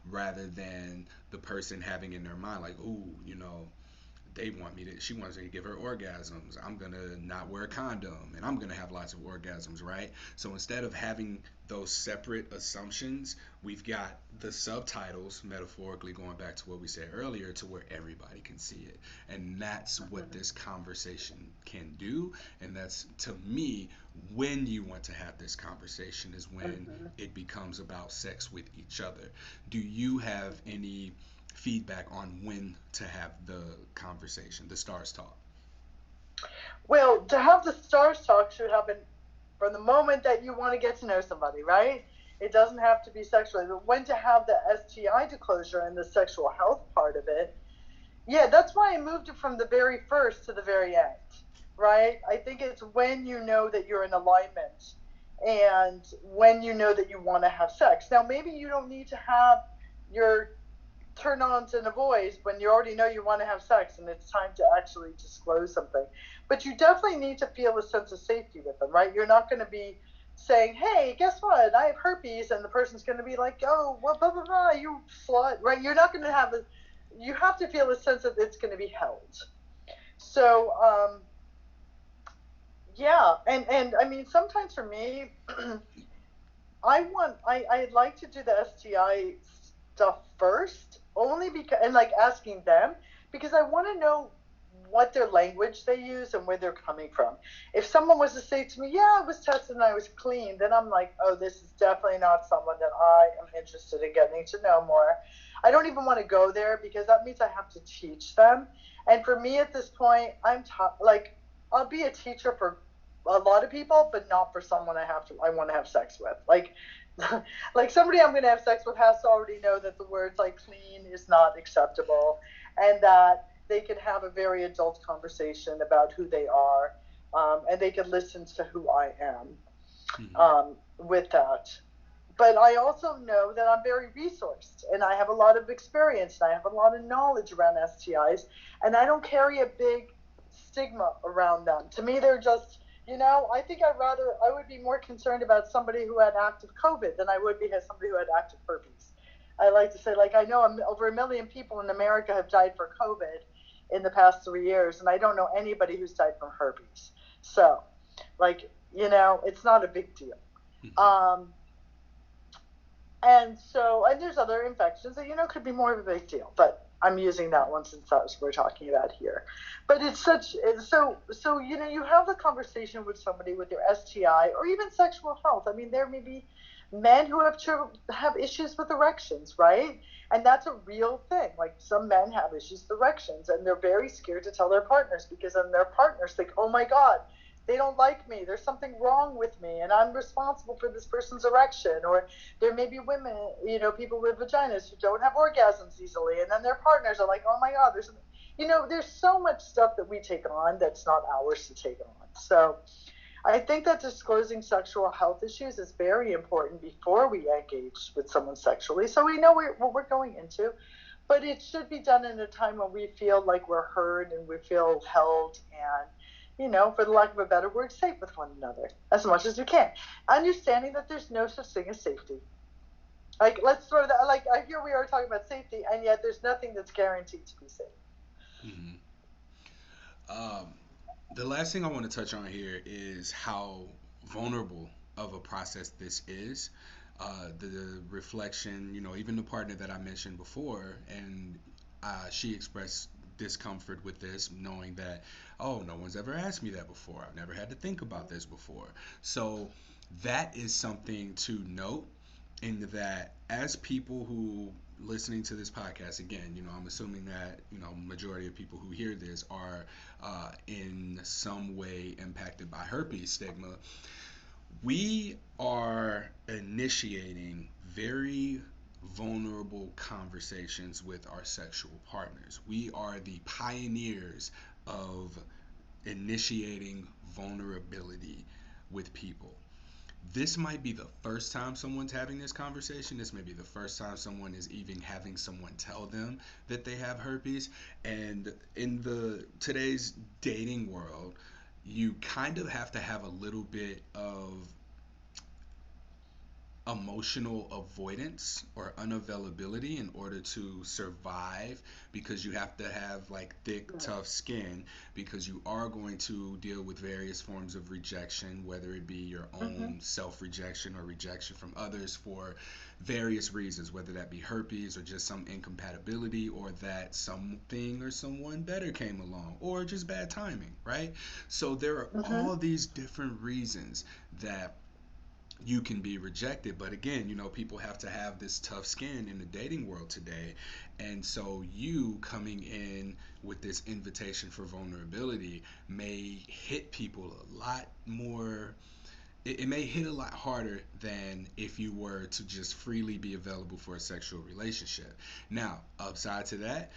Rather than the person having in their mind, like, ooh, she wants me to give her orgasms. I'm gonna not wear a condom and I'm gonna have lots of orgasms, right? So instead of having those separate assumptions, we've got the subtitles, metaphorically going back to what we said earlier, to where everybody can see it. And that's what this conversation can do. And that's, to me, when you want to have this conversation is when Mm-hmm. it becomes about sex with each other. Do you have any feedback on when to have the conversation, the stars talk? Well, to have the stars talk should happen from the moment that you want to get to know somebody, right? It doesn't have to be sexually, but when to have the STI disclosure and the sexual health part of it, yeah, that's why I moved it from the very first to the very end, right? I think it's when you know that you're in alignment and when you know that you want to have sex. Now, maybe you don't need to have your turn ons in a voice when you already know you want to have sex and it's time to actually disclose something. But you definitely need to feel a sense of safety with them, right? You're not going to be saying, hey, guess what? I have herpes. And the person's going to be like, oh, what, blah, blah, blah, you slut, right? You're not going to have a, you have to feel a sense that it's going to be held. So, yeah. And I mean, sometimes for me, I'd like to do the STI stuff first, only because, and like asking them, because I want to know what their language they use and where they're coming from. If someone was to say to me, yeah, I was tested and I was clean, then I'm like, oh, this is definitely not someone that I am interested in getting to know more. I don't even want to go there because that means I have to teach them. And for me at this point, like, I'll be a teacher for a lot of people, but not for someone I want to have sex with. Like, like somebody I'm going to have sex with has to already know that the words like clean is not acceptable, and that they can have a very adult conversation about who they are, and they can listen to who I am Mm-hmm. with that. But I also know that I'm very resourced and I have a lot of experience and I have a lot of knowledge around STIs, and I don't carry a big stigma around them. To me, they're just, I think I would be more concerned about somebody who had active COVID than I would be as somebody who had active herpes. I like to say, like, I know over 1 million people in America have died for COVID in the past 3 years, and I don't know anybody who's died from herpes. So, like, it's not a big deal. Mm-hmm. Um, and there's other infections that, could be more of a big deal, but I'm using that one since that's what we're talking about here. But so you have the conversation with somebody with their STI or even sexual health. I mean, there may be men who have issues with erections, right? And that's a real thing. Like, some men have issues with erections, and they're very scared to tell their partners because then their partners think, oh my God, they don't like me. There's something wrong with me, and I'm responsible for this person's erection. Or there may be women, people with vaginas who don't have orgasms easily, and then their partners are like, oh my God, there's so much stuff that we take on that's not ours to take on. So I think that disclosing sexual health issues is very important before we engage with someone sexually, so we know what we're going into. But it should be done in a time when we feel like we're heard and we feel held and, for the lack of a better word, safe with one another as much as we can. Understanding that there's no such thing as safety. Like, let's throw that, like, here we are talking about safety, and yet there's nothing that's guaranteed to be safe. Hmm. Um, the last thing I want to touch on here is how vulnerable of a process this is. The reflection, even the partner that I mentioned before, and she expressed discomfort with this, knowing that, oh, no one's ever asked me that before. I've never had to think about this before. So that is something to note in that as people who listening to this podcast again, I'm assuming that majority of people who hear this are in some way impacted by herpes stigma. We are initiating very vulnerable conversations with our sexual partners. We are the pioneers of initiating vulnerability with people. This might be the first time someone's having this conversation. This may be the first time someone is even having someone tell them that they have herpes. And in the today's dating world, you kind of have to have a little bit of emotional avoidance or unavailability in order to survive, because you have to have like thick tough skin, because you are going to deal with various forms of rejection, whether it be your Mm-hmm. own self rejection or rejection from others for various reasons, whether that be herpes or just some incompatibility, or that something or someone better came along, or just bad timing, right? So there are Mm-hmm. all these different reasons that you can be rejected. But again, people have to have this tough skin in the dating world today. And so you coming in with this invitation for vulnerability may hit people a lot more. It may hit a lot harder than if you were to just freely be available for a sexual relationship. Now, upside to that,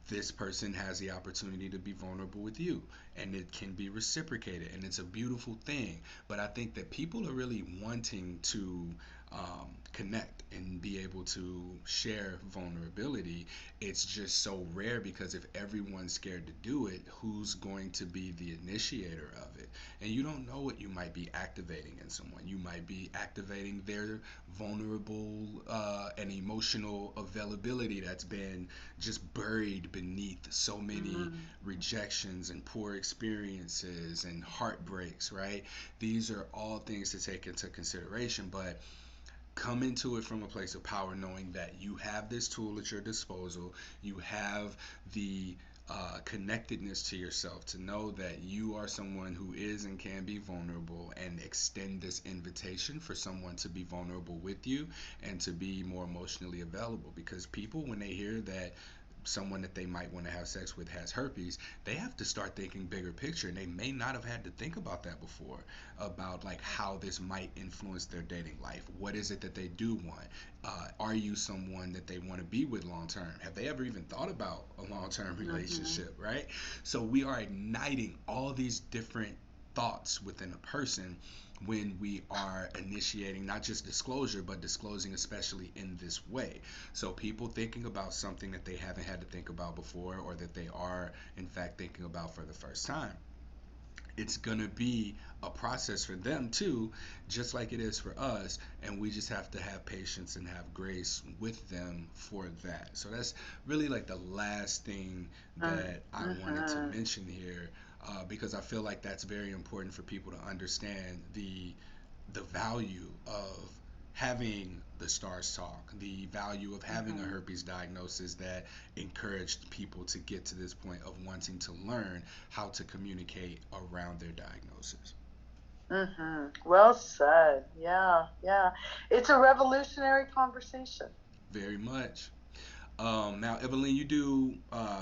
this person has the opportunity to be vulnerable with you, and it can be reciprocated, and it's a beautiful thing. But I think that people are really wanting to connect and be able to share vulnerability. It's just so rare, because if everyone's scared to do it, who's going to be the initiator of it? And you don't know what you might be activating in someone. You might be activating their vulnerable and emotional availability that's been just buried beneath so many Mm-hmm. rejections and poor experiences and heartbreaks, right? These are all things to take into consideration, but come into it from a place of power, knowing that you have this tool at your disposal. You have the connectedness to yourself to know that you are someone who is and can be vulnerable, and extend this invitation for someone to be vulnerable with you and to be more emotionally available. Because people, when they hear that someone that they might want to have sex with has herpes, they have to start thinking bigger picture, and they may not have had to think about that before, about like how this might influence their dating life. What is it that they do want? Are you someone that they want to be with long term? Have they ever even thought about a long term Mm-hmm. relationship, right? So we are igniting all these different thoughts within a person when we are initiating not just disclosure, but disclosing especially in this way. So people thinking about something that they haven't had to think about before, or that they are in fact thinking about for the first time, it's gonna be a process for them too, just like it is for us. And we just have to have patience and have grace with them for that. So that's really like the last thing that I wanted to Mm-hmm. mention here, because I feel like that's very important for people to understand the value of having the stars talk, the value of having a Mm-hmm. herpes diagnosis that encouraged people to get to this point of wanting to learn how to communicate around their diagnosis. Mm-hmm. Well said. Yeah, yeah. It's a revolutionary conversation. Very much. Now, Evelyn, you do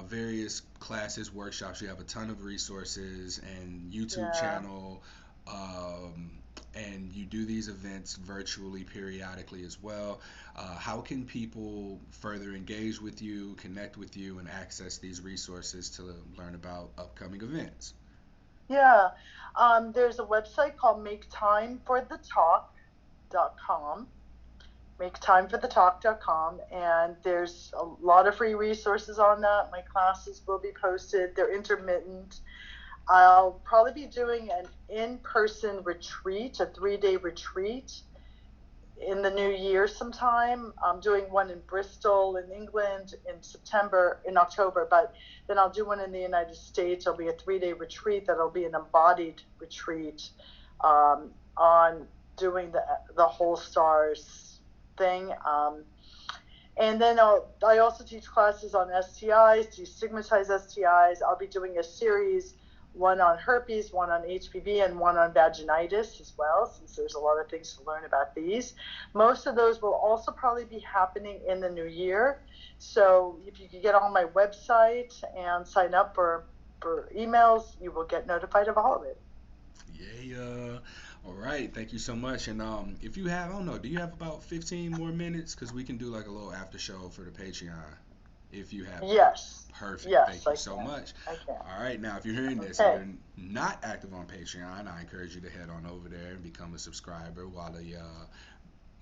various classes, workshops. You have a ton of resources and YouTube Yeah. channel, um, and you do these events virtually periodically as well. How can people further engage with you, connect with you, and access these resources to learn about upcoming events? Yeah. There's a website called maketimeforthetalk.com, maketimeforthetalk.com, and there's a lot of free resources on that. My classes will be posted. They're intermittent. I'll probably be doing an in-person retreat, a 3-day retreat in the new year sometime. I'm doing one in Bristol in England in October, but then I'll do one in the United States. It'll be a 3-day retreat that'll be an embodied retreat on doing the whole stars thing. And then I also teach classes on STIs, destigmatize STIs. I'll be doing a series, one on herpes, one on HPV, and one on vaginitis as well, since there's a lot of things to learn about these. Most of those will also probably be happening in the new year. So if you can get on my website and sign up for emails, you will get notified of all of it. Yeah. All right. Thank you so much. And if you have, I don't know, do you have about 15 more minutes? Because we can do like a little after show for the Patreon. If you have that. Yes. Perfect. Yes, Thank you I so can. much. I can. All right. Now, if you're hearing this and Okay. you're not active on Patreon, I encourage you to head on over there and become a subscriber while the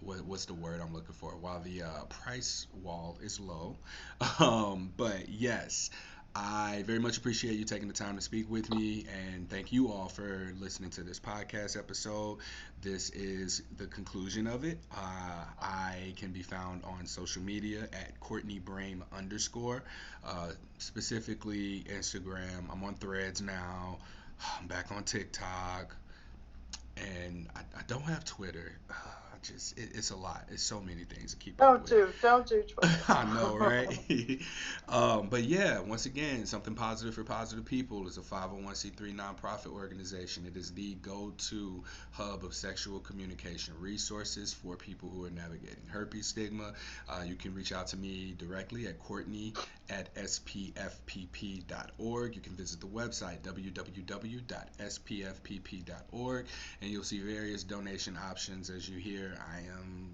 what's the word I'm looking for? While the price wall is low. But yes, I very much appreciate you taking the time to speak with me, and thank you all for listening to this podcast episode. This is the conclusion of it. I can be found on social media at Courtney Brame underscore, specifically Instagram. I'm on Threads now. I'm back on TikTok, and I don't have Twitter. It's a lot. It's so many things to keep up with. Don't do Twitter. I know, right? But yeah, once again, Something Positive for Positive People is a 501c3 nonprofit organization. It is the go-to hub of sexual communication resources for people who are navigating herpes stigma. You can reach out to me directly at Courtney at SPFPP.org. You can visit the website www.spfpp.org, and you'll see various donation options. As you hear, I am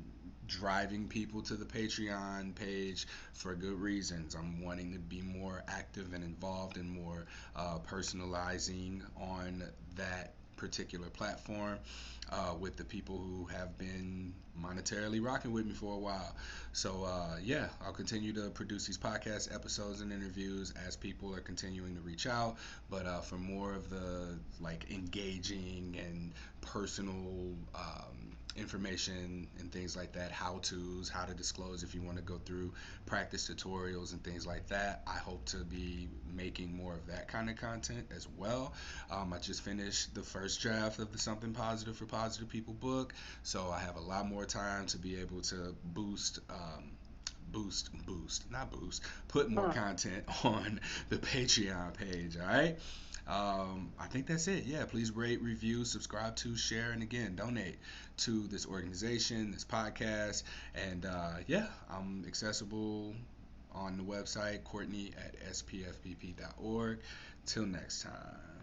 driving people to the Patreon page for good reasons. I'm wanting to be more active and involved and more personalizing on that particular platform with the people who have been monetarily rocking with me for a while. So yeah, I'll continue to produce these podcast episodes and interviews as people are continuing to reach out. But for more of the like engaging and personal information and things like that, how to's, how to disclose if you want to go through practice tutorials and things like that, I hope to be making more of that kind of content as well. I just finished the first draft of the Something Positive for Positive People book, so I have a lot more time to be able to put more Mm. content on the Patreon page. All right. I think that's it. Yeah, please rate, review, subscribe to, share, and again, donate to this organization, this podcast. And yeah, I'm accessible on the website, Courtney at spfpp.org. Till next time.